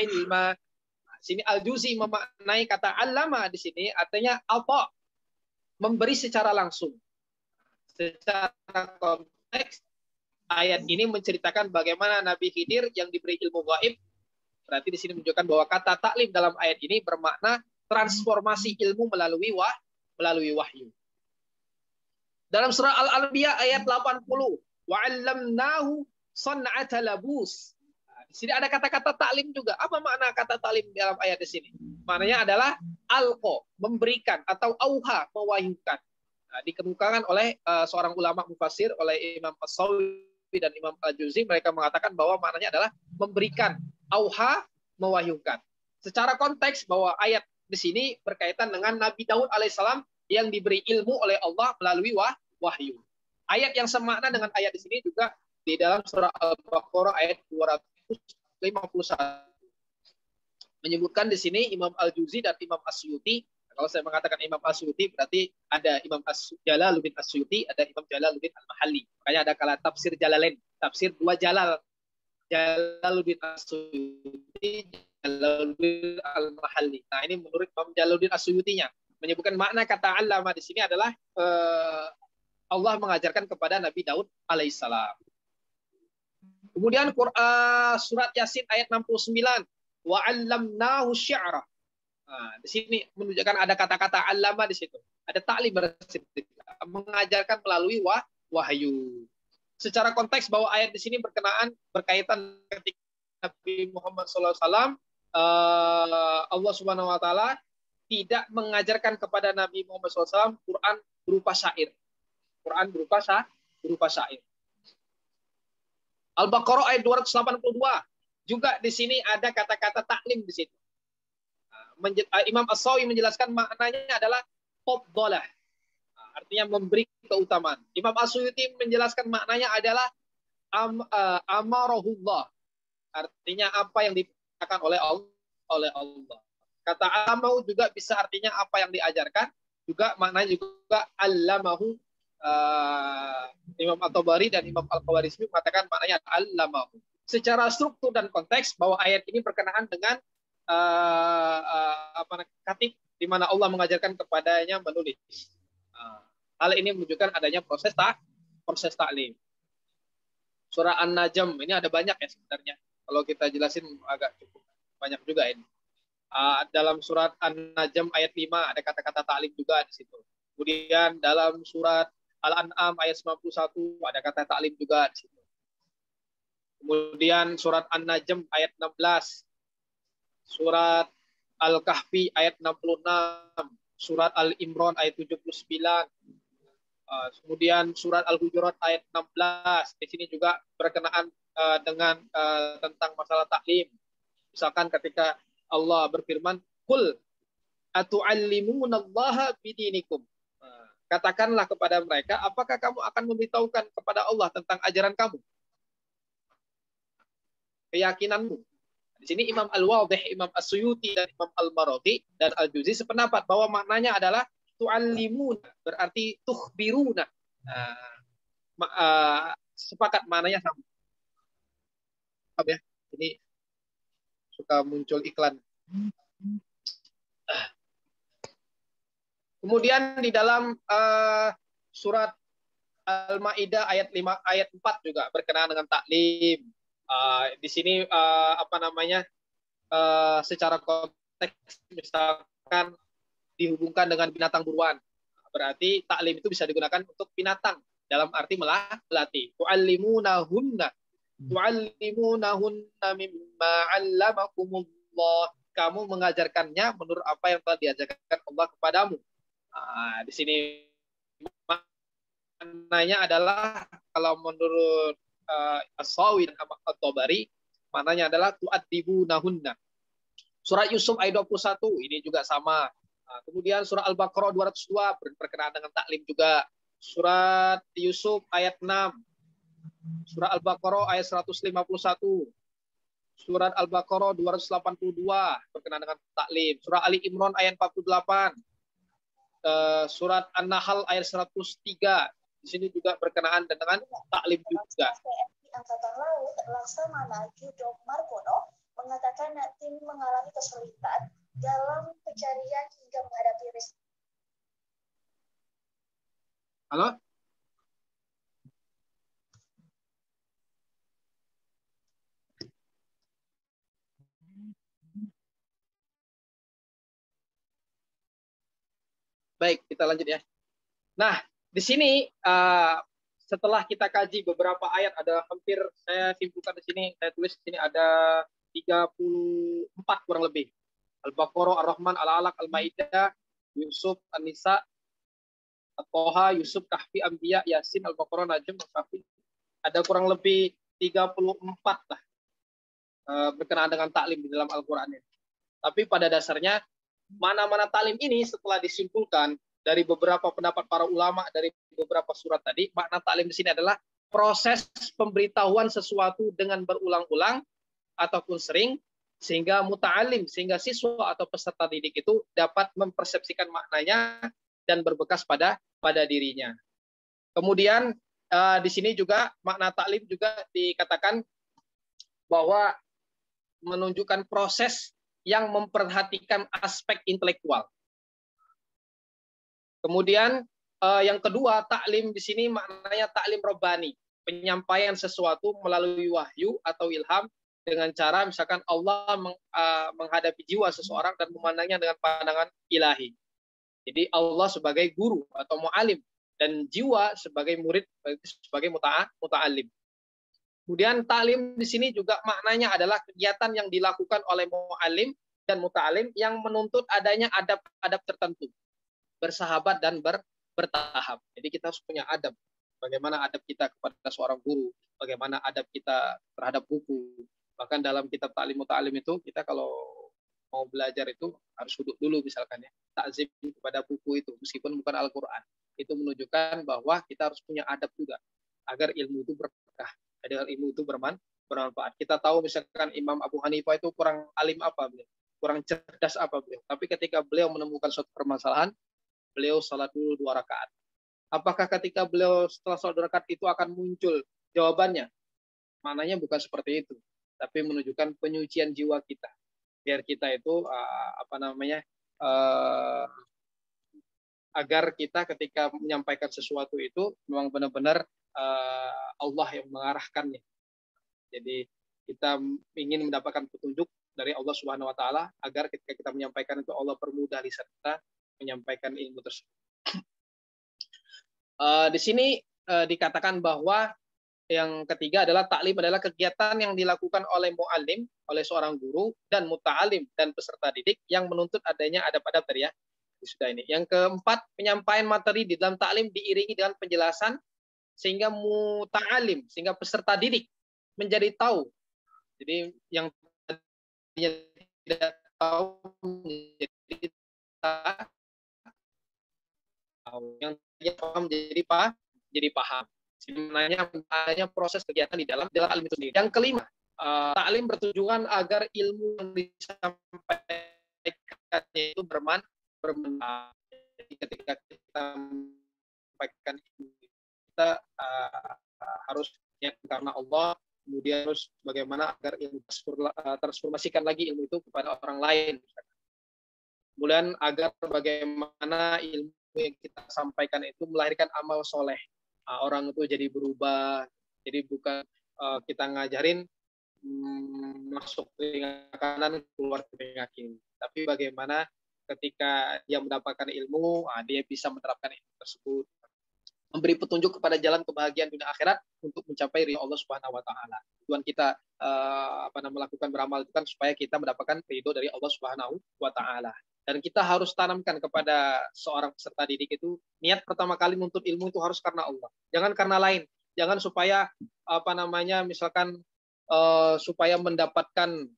ilma. Sini Al-Juzi memaknai kata allama di sini artinya apa? Memberi secara langsung. Secara konteks ayat ini menceritakan bagaimana Nabi Khidir yang diberi ilmu gaib. Berarti di sini menunjukkan bahwa kata taklim dalam ayat ini bermakna transformasi ilmu melalui wahyu. Dalam surah Al-Anbiya ayat 80, wa'allamnahu san'ata labus. Di sini ada kata-kata taklim juga. Apa makna kata taklim dalam ayat di sini? Maknanya adalah alqa, memberikan, atau auha, mewahyukan. Nah, dikemukakan oleh seorang ulama mufassir, oleh Imam As-Sawi dan Imam Al-Juzi, mereka mengatakan bahwa maknanya adalah memberikan, auha, mewahyukan. Secara konteks bahwa ayat di sini berkaitan dengan Nabi Daud alaihissalam yang diberi ilmu oleh Allah melalui wahyu. Ayat yang semakna dengan ayat di sini juga di dalam surah Al-Baqarah ayat 251 menyebutkan di sini Imam Al-Juzi dan Imam As-Suyuti. Kalau saya mengatakan Imam As-Suyuti berarti ada Imam Jalaluddin As-Suyuti, ada Imam Jalaluddin Al-Mahalli. Makanya ada kala tafsir Jalalain, tafsir dua Jalal. Jalaluddin As-Suyuti, Jalaluddin Al-Mahalli. Nah, ini menurut Imam Jalaluddin As-Suyutinya menyebutkan makna kata allama di sini adalah Allah mengajarkan kepada Nabi Daud alaihissalam. Kemudian surat Yasin ayat 69, wa 'allamnahu syi'ra. Nah, di sini menunjukkan ada kata-kata allama di situ. Ada taklim mengajarkan melalui wahyu. Secara konteks bahwa ayat di sini berkaitan ketika Nabi Muhammad SAW, Allah Subhanahu Wa Taala tidak mengajarkan kepada Nabi Muhammad SAW Quran berupa syair. Quran berupa syair. Al-Baqarah ayat 282 juga di sini ada kata-kata taklim di situ. Imam As-Sawi menjelaskan maknanya adalah faddalah. Artinya memberi keutamaan. Imam As-Suyuti menjelaskan maknanya adalah amarahullah. Artinya apa yang dikatakan oleh Allah. Kata amau juga bisa artinya apa yang diajarkan. Juga maknanya juga allamahu. Imam At-Tabari dan Imam Al-Khawarizmi mengatakan maknanya allamahu. Secara struktur dan konteks bahwa ayat ini berkenaan dengan katib di mana Allah mengajarkan kepadanya menulis. Hal ini menunjukkan adanya proses taklim. Surah An-Najm ini ada banyak ya sebenarnya. Kalau kita jelasin agak cukup banyak juga ini. Dalam surat An-Najm ayat 5 ada kata-kata taklim juga di situ. Kemudian dalam surat Al-An'am ayat 91 ada kata taklim juga di situ. Kemudian surat An-Najm ayat 16. Surat Al-Kahfi ayat 66. Surat Al-Imran ayat 79. Kemudian surat Al-Hujurat ayat 16. Di sini juga berkenaan dengan tentang masalah taklim. Misalkan ketika Allah berfirman, "Qul atu'allimunallaha bidinikum." katakanlah kepada mereka, apakah kamu akan memberitahukan kepada Allah tentang ajaran kamu, keyakinanmu? Di sini Imam Al-Wadih, Imam As-Suyuti, dan Imam Al-Maraghi dan Al-Juzi sependapat bahwa maknanya adalah tu'allimuna, berarti tukhbiruna. Sepakat maknanya sama. Ya, ini suka muncul iklan. Kemudian di dalam surat Al-Maidah ayat 5 ayat 4 juga berkenaan dengan taklim. Di sini secara konteks misalkan dihubungkan dengan binatang buruan. Berarti taklim itu bisa digunakan untuk binatang dalam arti melatih. Tu'allimunahunna mimma 'allamakumullah. Kamu mengajarkannya menurut apa yang telah diajarkan Allah kepadamu. Di sini maknanya adalah kalau menurut As-Sawi dan At-Tabari, maknanya adalah tu'addibunahunna. Surat Yusuf ayat 21 ini juga sama. Kemudian surah Al-Baqarah 202 berkenaan dengan taklim juga. Surat Yusuf ayat 6. Surah Al-Baqarah ayat 151. Surat Al-Baqarah 282 berkenaan dengan taklim. Surah Ali Imran ayat 48. Surat An-Nahl ayat 103. Di sini juga berkenaan dengan taklim juga. Angkatan Laut Laksamana Yudo Margono mengatakan tim mengalami kesulitan dalam pencarian hingga menghadapi risiko. Halo? Baik, kita lanjut ya. Nah, di sini setelah kita kaji beberapa ayat, ada hampir, saya simpulkan di sini, saya tulis di sini ada 34 kurang lebih. Al-Baqarah, Ar-Rahman, Al-Alaq, Al-Maidah, Yusuf, An-Nisa, At-Toha, Yusuf, Kahfi, Anbiya, Yasin, Al-Baqarah, Najm, Al-Kahfi. Ada kurang lebih 34 lah berkenaan dengan taklim di dalam Al-Quran ini. Tapi pada dasarnya mana-mana taklim ini setelah disimpulkan dari beberapa pendapat para ulama, dari beberapa surat tadi, makna taklim di sini adalah proses pemberitahuan sesuatu dengan berulang-ulang ataupun sering, sehingga muta'alim, sehingga siswa atau peserta didik itu dapat mempersepsikan maknanya dan berbekas pada dirinya. Kemudian di sini juga makna taklim juga dikatakan bahwa menunjukkan proses yang memperhatikan aspek intelektual. Kemudian yang kedua, taklim di sini maknanya taklim robbani, penyampaian sesuatu melalui wahyu atau ilham dengan cara misalkan Allah menghadapi jiwa seseorang dan memandangnya dengan pandangan ilahi. Jadi Allah sebagai guru atau mu'alim dan jiwa sebagai murid, sebagai muta'alim. Kemudian taklim di sini juga maknanya adalah kegiatan yang dilakukan oleh mu'alim dan muta'alim yang menuntut adanya adab-adab tertentu, bersahabat dan bertahap. Jadi kita harus punya adab. Bagaimana adab kita kepada seorang guru, bagaimana adab kita terhadap buku. Bahkan dalam kitab taklim muta'alim itu, kita kalau mau belajar itu harus duduk dulu misalkan ya. Takzim kepada buku itu, meskipun bukan Al-Quran. Itu menunjukkan bahwa kita harus punya adab juga, agar ilmu itu berkah, agar ilmu itu bermanfaat. Kita tahu misalkan Imam Abu Hanifah itu kurang alim apa beliau, kurang cerdas apa beliau. Tapi ketika beliau menemukan suatu permasalahan, beliau salat dulu 2 rakaat. Apakah ketika beliau setelah salat 2 rakaat itu akan muncul jawabannya? Maknanya bukan seperti itu, tapi menunjukkan penyucian jiwa kita, biar kita itu agar kita ketika menyampaikan sesuatu itu memang benar-benar Allah yang mengarahkannya. Jadi kita ingin mendapatkan petunjuk dari Allah Subhanahu wa taala agar ketika kita menyampaikan itu Allah permudah lisan kita menyampaikan ilmu tersebut. Di sini dikatakan bahwa yang ketiga adalah taklim adalah kegiatan yang dilakukan oleh mu'alim, oleh seorang guru, dan muta'alim dan peserta didik yang menuntut adanya adab-adab tadi ya. Sudah ini. Yang keempat, penyampaian materi di dalam taklim diiringi dengan penjelasan sehingga muta'alim, sehingga peserta didik menjadi tahu. Jadi yang tadinya tidak tahu menjadi tahu, yang paham jadi paham. Sebenarnya adanya proses kegiatan di dalam ilmu itu sendiri. Yang kelima, taklim bertujuan agar ilmu yang disampaikannya itu bermanfaat. Jadi ketika kita menyampaikan ilmu, kita harus niat karena Allah, kemudian harus bagaimana agar ilmu transformasikan lagi ilmu itu kepada orang lain. Kemudian agar bagaimana ilmu yang kita sampaikan itu melahirkan amal soleh. Orang itu jadi berubah, jadi bukan kita ngajarin masuk telinga kanan, keluar telinga kiri. Tapi bagaimana ketika dia mendapatkan ilmu, dia bisa menerapkan ilmu tersebut, memberi petunjuk kepada jalan kebahagiaan dunia akhirat untuk mencapai ridho Allah Subhanahu wa taala. Tujuan kita melakukan beramal itu kan supaya kita mendapatkan ridho dari Allah Subhanahu wa taala. Dan kita harus tanamkan kepada seorang peserta didik itu niat pertama kali menuntut ilmu itu harus karena Allah. Jangan karena lain. Jangan supaya misalkan supaya mendapatkan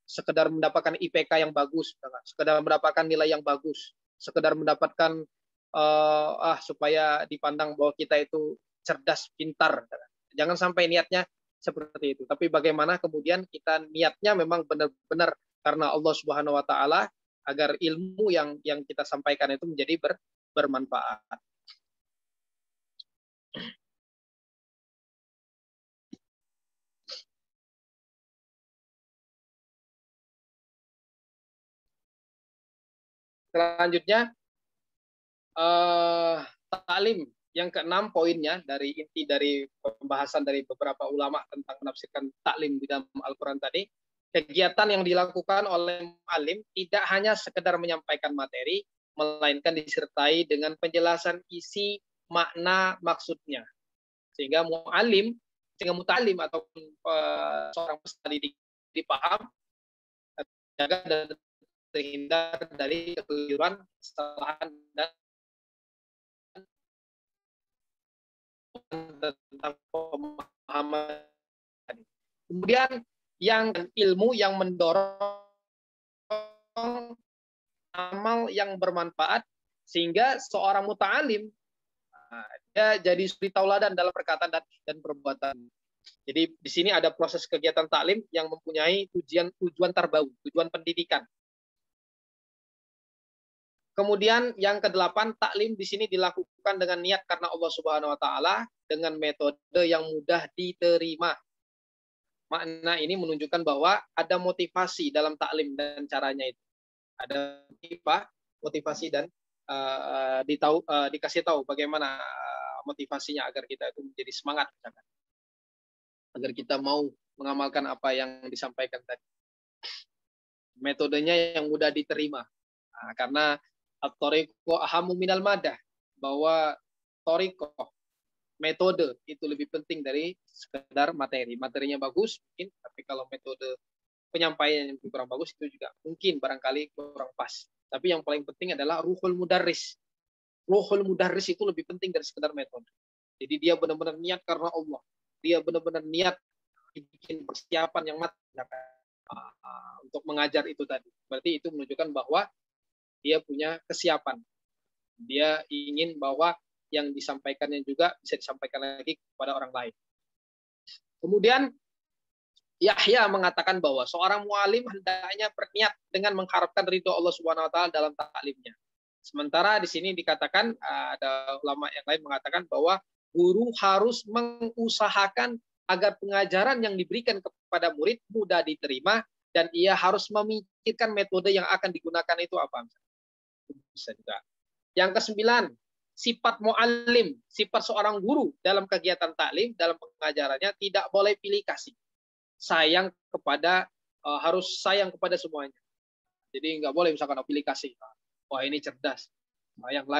sekedar mendapatkan IPK yang bagus, sekedar mendapatkan nilai yang bagus, sekedar mendapatkan supaya dipandang bahwa kita itu cerdas, pintar. Jangan sampai niatnya seperti itu. Tapi bagaimana kemudian kita niatnya memang benar-benar karena Allah Subhanahu wa taala agar ilmu yang kita sampaikan itu menjadi bermanfaat. Selanjutnya taklim yang keenam poinnya dari inti dari pembahasan dari beberapa ulama tentang menafsirkan taklim di dalam Al-Quran tadi, kegiatan yang dilakukan oleh mu'alim tidak hanya sekedar menyampaikan materi, melainkan disertai dengan penjelasan isi makna maksudnya. Sehingga muta'alim ataupun seorang peserta didik dipaham, jaga dan terhindar dari kekeliruan, kesalahan, dan tentang pemahaman. Kemudian yang ilmu yang mendorong amal yang bermanfaat sehingga seorang muta'alim dia jadi suri tauladan dalam perkataan dan perbuatan. Jadi di sini ada proses kegiatan taklim yang mempunyai tujuan tarbau, tujuan pendidikan. Kemudian yang kedelapan, taklim di sini dilakukan dengan niat karena Allah Subhanahu wa taala dengan metode yang mudah diterima. Makna ini menunjukkan bahwa ada motivasi dalam taklim dan caranya itu. Ada motivasi dan dikasih tahu bagaimana motivasinya agar kita itu menjadi semangat, agar kita mau mengamalkan apa yang disampaikan tadi. Metodenya yang mudah diterima, karena at-thariqu ahammu minal madah, bahwa thariqah, metode itu lebih penting dari sekedar materi. Materinya bagus mungkin, tapi kalau metode penyampaian yang kurang bagus itu juga mungkin barangkali kurang pas. Tapi yang paling penting adalah ruhul mudarris. Ruhul mudarris itu lebih penting dari sekedar metode. Jadi dia benar-benar niat karena Allah. Dia benar-benar niat bikin persiapan yang matang untuk mengajar itu tadi. Berarti itu menunjukkan bahwa dia punya kesiapan. Dia ingin bahwa yang disampaikannya juga bisa disampaikan lagi kepada orang lain. Kemudian Yahya mengatakan bahwa seorang mu'alim hendaknya berniat dengan mengharapkan ridho Allah Subhanahu wa taala dalam taklimnya. Sementara di sini dikatakan, ada ulama yang lain mengatakan bahwa guru harus mengusahakan agar pengajaran yang diberikan kepada murid mudah diterima dan ia harus memikirkan metode yang akan digunakan itu apa. Bisa juga. Yang kesembilan, sifat mu'allim, sifat seorang guru dalam kegiatan taklim, dalam pengajarannya tidak boleh pilih kasih. Harus sayang kepada semuanya. Jadi nggak boleh misalkan pilih kasih. Wah ini cerdas.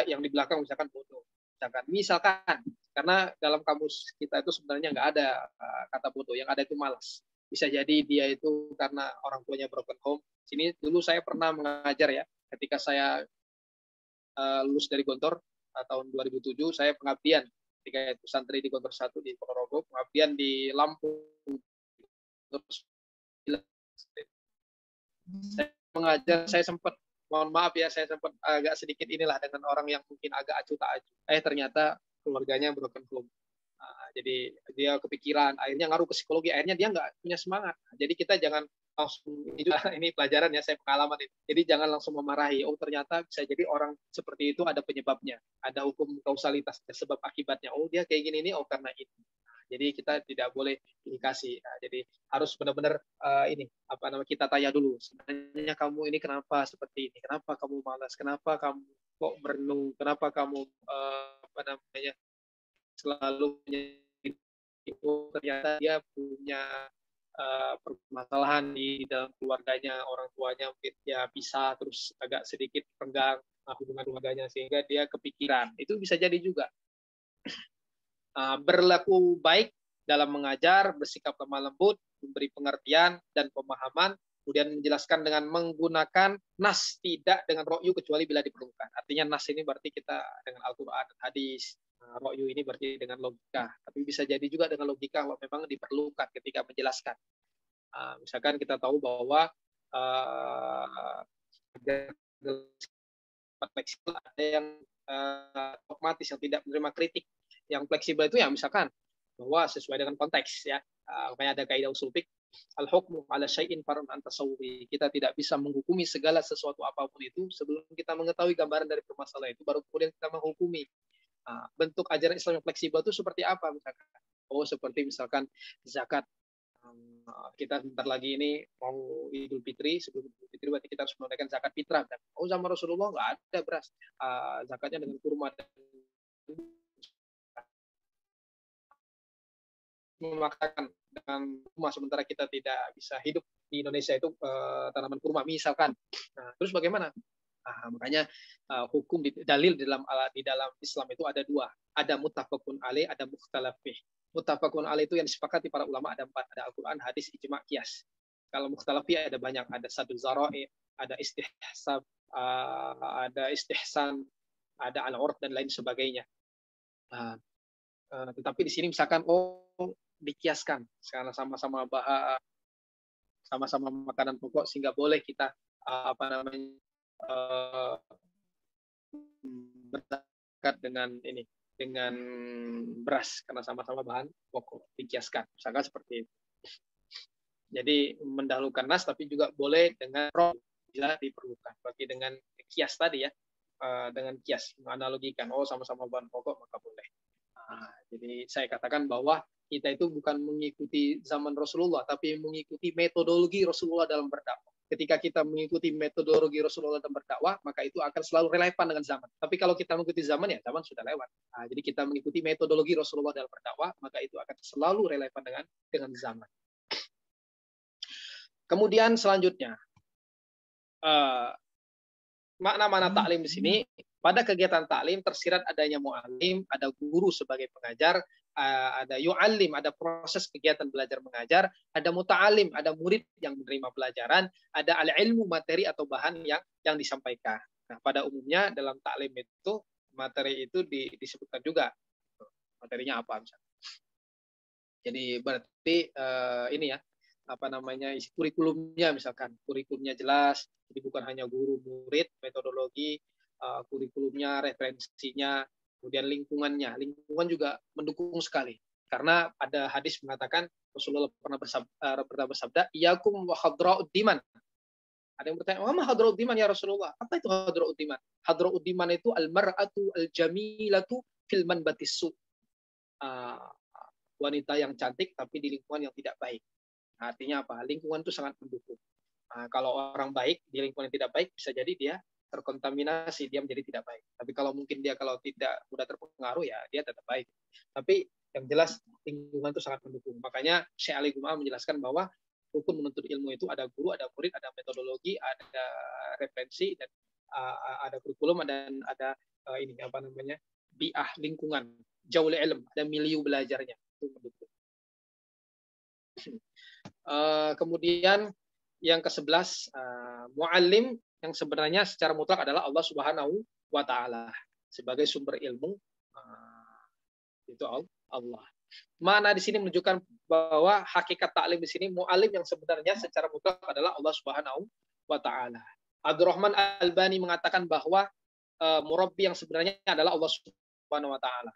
Yang di belakang misalkan bodoh. Misalkan, karena dalam kamus kita itu sebenarnya nggak ada kata bodoh. Yang ada itu malas. Bisa jadi dia itu karena orang tuanya broken home. Sini dulu saya pernah mengajar ya. Ketika saya lulus dari Gontor tahun 2007, saya pengabdian ketika itu santri di Gontor 1 di Ponorogo, pengabdian di Lampung. Saya mengajar, saya sempat mohon maaf ya, saya sempat agak sedikit inilah dengan orang yang mungkin agak acuh tak acuh. Ternyata keluarganya broken home. Jadi dia kepikiran, akhirnya ngaruh ke psikologi, akhirnya dia nggak punya semangat. Jadi kita jangan langsung, ini pelajaran ya, saya pengalaman ini. Jadi jangan langsung memarahi. Oh ternyata bisa jadi orang seperti itu ada penyebabnya, ada hukum kausalitas, sebab akibatnya. Oh dia kayak gini nih, oh karena itu. Jadi kita tidak boleh indikasi. Jadi harus benar-benar ini apa namanya, kita tanya dulu. Sebenarnya kamu ini kenapa seperti ini? Kenapa kamu malas? Kenapa kamu kok merenung? Kenapa kamu apa namanya selalu itu, ternyata dia punya permasalahan di dalam keluarganya, orang tuanya mungkin ya bisa terus agak sedikit renggang hubungan keluarganya sehingga dia kepikiran. Itu bisa jadi juga. Berlaku baik dalam mengajar, bersikap lemah lembut, memberi pengertian dan pemahaman, kemudian menjelaskan dengan menggunakan nas, tidak dengan ro'yu kecuali bila diperlukan. Artinya nas ini berarti kita dengan Al-Quran dan hadis. Ro'yu ini berarti dengan logika. Tapi bisa jadi juga dengan logika kalau memang diperlukan ketika menjelaskan. Misalkan kita tahu bahwa fleksibel, ada yang dogmatis yang tidak menerima kritik. Yang fleksibel itu ya misalkan bahwa sesuai dengan konteks ya. Kayak ada kaidah usul fiqh, al-hukmu ala syai'in far'un an tasawwuri. Kita tidak bisa menghukumi segala sesuatu apapun itu sebelum kita mengetahui gambaran dari permasalahan itu, baru kemudian kita menghukumi. Bentuk ajaran Islam yang fleksibel itu seperti apa misalkan? Oh seperti misalkan zakat. Kita sebentar lagi ini mau Idul Fitri, sebelum Idul Fitri berarti kita harus menunaikan zakat fitrah. Oh zaman Rasulullah nggak ada beras, zakatnya dengan kurma dan memaksakan dengan kurma, sementara kita tidak bisa hidup di Indonesia itu tanaman kurma misalkan. Terus bagaimana? Makanya hukum dalil di dalam Islam itu ada dua, ada muttafaqun alaih, ada mukhtalaf fih. Muttafaqun alaih itu yang disepakati para ulama ada 4, ada Al-Quran, hadis, ijma', qiyas. Kalau mukhtalaf fih ada banyak, ada saddu zara'i, ada istihsab, ada istihsan, ada al-urf dan lain sebagainya. Tetapi di sini misalkan dikiaskan karena sama-sama sama-sama makanan pokok sehingga boleh kita apa namanya berdekat dengan beras karena sama-sama bahan pokok, dikiaskan misalkan seperti itu. Jadi mendahulukan nas tapi juga boleh dengan roh bila diperlukan. Bagi dengan kias tadi ya, dengan kias menganalogikan sama-sama bahan pokok maka boleh. Jadi saya katakan bahwa kita itu bukan mengikuti zaman Rasulullah, tapi mengikuti metodologi Rasulullah dalam berdakwah. Ketika kita mengikuti metodologi Rasulullah dalam berdakwah, maka itu akan selalu relevan dengan zaman. Tapi kalau kita mengikuti zaman, ya zaman sudah lewat. Jadi kita mengikuti metodologi Rasulullah dalam berdakwah, maka itu akan selalu relevan dengan zaman. Kemudian selanjutnya, makna-makna taklim di sini, pada kegiatan taklim tersirat adanya mu'alim, ada guru sebagai pengajar, ada yu'alim, ada proses kegiatan belajar mengajar, ada muta'alim, ada murid yang menerima pelajaran, ada al-ilmu, materi atau bahan yang disampaikan. Nah, pada umumnya dalam taklim itu materi itu disebutkan juga. Materinya apa misalnya. Jadi berarti ini ya, apa namanya, isi kurikulumnya misalkan, kurikulumnya jelas, jadi bukan hanya guru murid, metodologi, kurikulumnya, referensinya, kemudian lingkungannya. Lingkungan juga mendukung sekali. Karena ada hadis mengatakan, Rasulullah pernah bersabda, iyakum wa hadra'ud diman. Ada yang bertanya, ma hadra'ud diman ya Rasulullah? Apa itu hadra'ud diman? Hadra'ud diman itu al-mar'atu al-jamilatu fil manbatis su'. Wanita yang cantik tapi di lingkungan yang tidak baik. Artinya apa? Lingkungan itu sangat mendukung. Kalau orang baik di lingkungan yang tidak baik, bisa jadi dia terkontaminasi, dia menjadi tidak baik. Tapi kalau mungkin dia kalau tidak mudah terpengaruh, ya dia tetap baik. Tapi yang jelas lingkungan itu sangat mendukung. Makanya Syekh Ali Gum'ah menjelaskan bahwa rukun menuntut ilmu itu ada guru, ada murid, ada metodologi, ada referensi, dan ada kurikulum, dan ada ini apa namanya, bi'ah, lingkungan, jaul ilm, ada milieu belajarnya itu mendukung. Kemudian yang ke-11, muallim yang sebenarnya secara mutlak adalah Allah Subhanahu wa taala sebagai sumber ilmu, itu Allah. Mana di sini menunjukkan bahwa hakikat taklim di sini muallim yang sebenarnya secara mutlak adalah Allah Subhanahu wa taala. Abdurrahman Al-Albani mengatakan bahwa murabbi yang sebenarnya adalah Allah Subhanahu wa taala.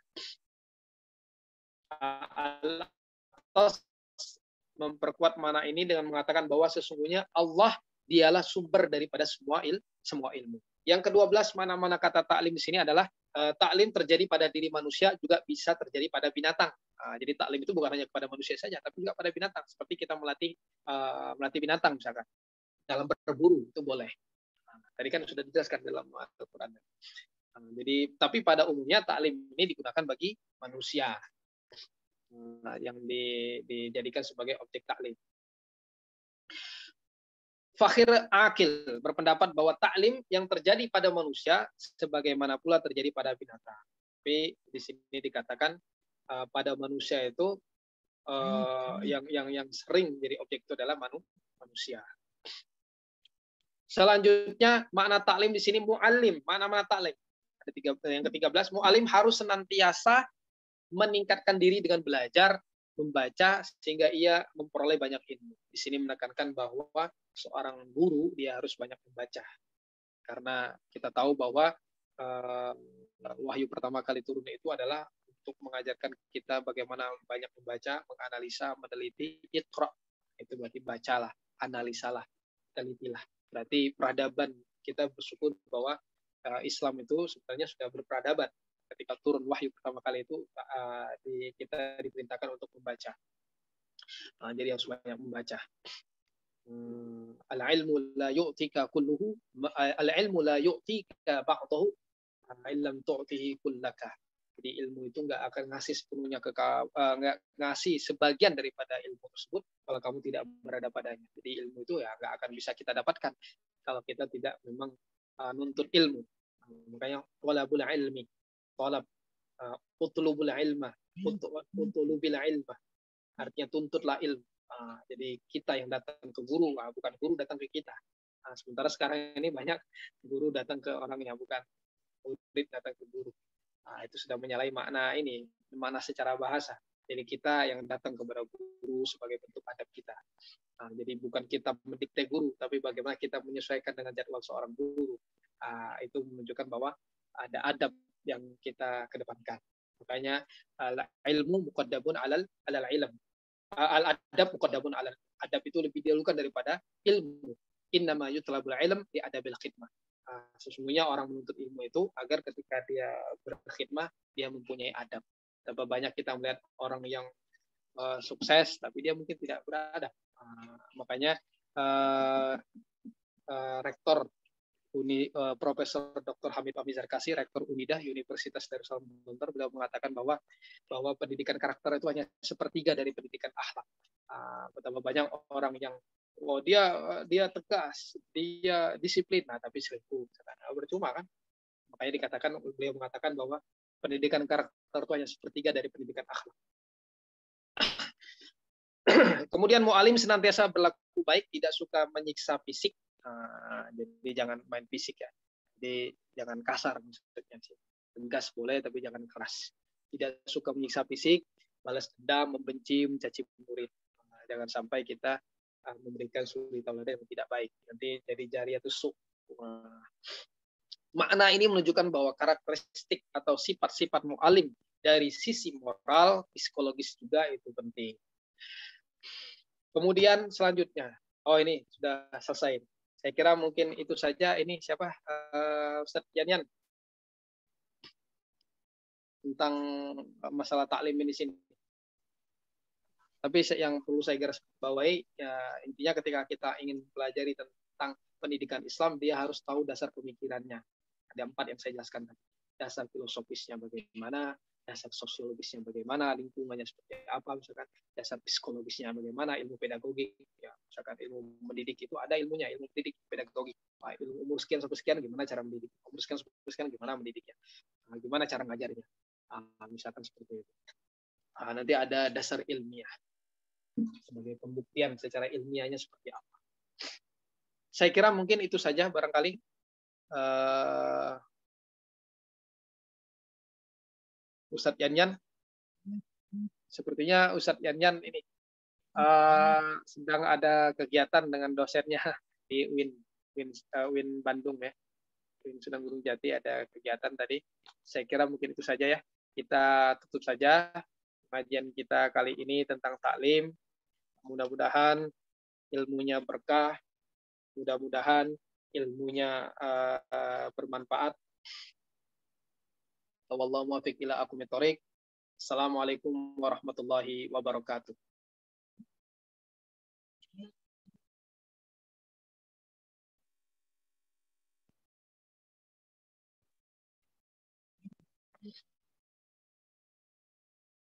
Al-Atas memperkuat makna ini dengan mengatakan bahwa sesungguhnya Allah dialah sumber daripada semua ilmu. Yang ke-12 mana-mana kata taklim di sini adalah taklim terjadi pada diri manusia juga bisa terjadi pada binatang. Jadi taklim itu bukan hanya kepada manusia saja, tapi juga pada binatang. Seperti kita melatih binatang misalkan dalam berburu itu boleh. Tadi kan sudah dijelaskan dalam Al-Quran. Jadi tapi pada umumnya taklim ini digunakan bagi manusia yang dijadikan sebagai objek taklim. Fakhir Akil berpendapat bahwa taklim yang terjadi pada manusia sebagaimana pula terjadi pada binatang. Tapi di sini dikatakan pada manusia itu yang sering jadi objek itu adalah manusia. Selanjutnya makna taklim di sini muallim. Mana taklim? Yang ke-13 muallim harus senantiasa meningkatkan diri dengan belajar, membaca sehingga ia memperoleh banyak ilmu. Di sini menekankan bahwa seorang guru dia harus banyak membaca. Karena kita tahu bahwa wahyu pertama kali turun itu adalah untuk mengajarkan kita bagaimana banyak membaca, menganalisa, meneliti. Iqra itu berarti bacalah, analisalah, telitilah. Berarti peradaban, kita bersyukur bahwa Islam itu sebenarnya sudah berperadaban. Ketika turun wahyu pertama kali itu kita diperintahkan untuk membaca. Jadi harus banyak membaca. Al-ilmu la yu'tika kulluhu, al-ilmu la yu'tika ba'dahu, illam tu'tihi kullaka. Jadi ilmu itu nggak akan ngasih sepenuhnya nggak ngasih sebagian daripada ilmu tersebut kalau kamu tidak berada padanya. Jadi ilmu itu ya nggak akan bisa kita dapatkan kalau kita tidak memang nuntut ilmu. Makanya talabul ilmi, talab utlubul ilma, utlubil ilma, artinya tuntutlah ilmu. Jadi kita yang datang ke guru, bukan guru datang ke kita. Sementara sekarang ini banyak guru datang ke orangnya, bukan murid datang ke guru. Itu sudah menyalahi makna ini, makna secara bahasa. Jadi kita yang datang kepada guru sebagai bentuk adab kita. Jadi bukan kita mendikte guru, tapi bagaimana kita menyesuaikan dengan jadwal seorang guru. Itu menunjukkan bahwa ada adab yang kita kedepankan. Makanya ilmu muqaddamun alal ilm. Al-adab muqaddamun alal adab, itu lebih didahulukan daripada ilmu. Innama yutlabul ilm di adabil khidmah. Sesungguhnya orang menuntut ilmu itu agar ketika dia berkhidmah dia mempunyai adab. Berapa banyak kita melihat orang yang sukses tapi dia mungkin tidak beradab. Makanya rektor Profesor Dr. Hamid Amizar Kasih, rektor Unidah Universitas Darussalam Guntur, beliau mengatakan bahwa pendidikan karakter itu hanya sepertiga dari pendidikan akhlak. Betapa banyak orang yang dia tegas, dia disiplin, tapi selingkuh, percuma kan? Makanya beliau mengatakan bahwa pendidikan karakter itu hanya sepertiga dari pendidikan akhlak. Kemudian mu'alim senantiasa berlaku baik, tidak suka menyiksa fisik. Jadi jangan main fisik ya. Jadi jangan kasar maksudnya sih. Tegas boleh tapi jangan keras. Tidak suka menyiksa fisik, balas dendam, membenci, mencaci murid. Jangan sampai kita memberikan suri tauladan yang tidak baik. Nanti jadi jariyatun su'. Makna ini menunjukkan bahwa karakteristik atau sifat-sifat mu'alim dari sisi moral, psikologis juga itu penting. Kemudian selanjutnya, ini sudah selesai. Saya kira mungkin itu saja. Ini siapa? Ustaz Yanyan. Tentang masalah taklim di sini. Tapi yang perlu saya garis bawahi, ya, intinya ketika kita ingin pelajari tentang pendidikan Islam, dia harus tahu dasar pemikirannya. Ada 4 yang saya jelaskan tadi. Dasar filosofisnya bagaimana, dasar sosiologisnya bagaimana, lingkungannya seperti apa, misalkan dasar psikologisnya bagaimana, ilmu pedagogik, ya, misalkan ilmu mendidik itu ada ilmunya, ilmu pendidik, pedagogik. Ilmu umur sekian sampai sekian gimana cara mendidik, umur sekian sampai sekian gimana mendidiknya, gimana cara ngajarnya, misalkan seperti itu. Nanti ada dasar ilmiah sebagai pembuktian secara ilmiahnya seperti apa. Saya kira mungkin itu saja barangkali. Ustadz Yanyan, sepertinya Ustadz Yanyan ini sedang ada kegiatan dengan dosennya di UIN. Win Bandung ya. Win Sunan Gunung Jati ada kegiatan tadi. Saya kira mungkin itu saja ya. Kita tutup saja pengajian kita kali ini tentang taklim. Mudah-mudahan ilmunya berkah, mudah-mudahan ilmunya bermanfaat. Wallahu muwaffiq ila aqwamit thoriq. Assalamualaikum warahmatullahi wabarakatuh.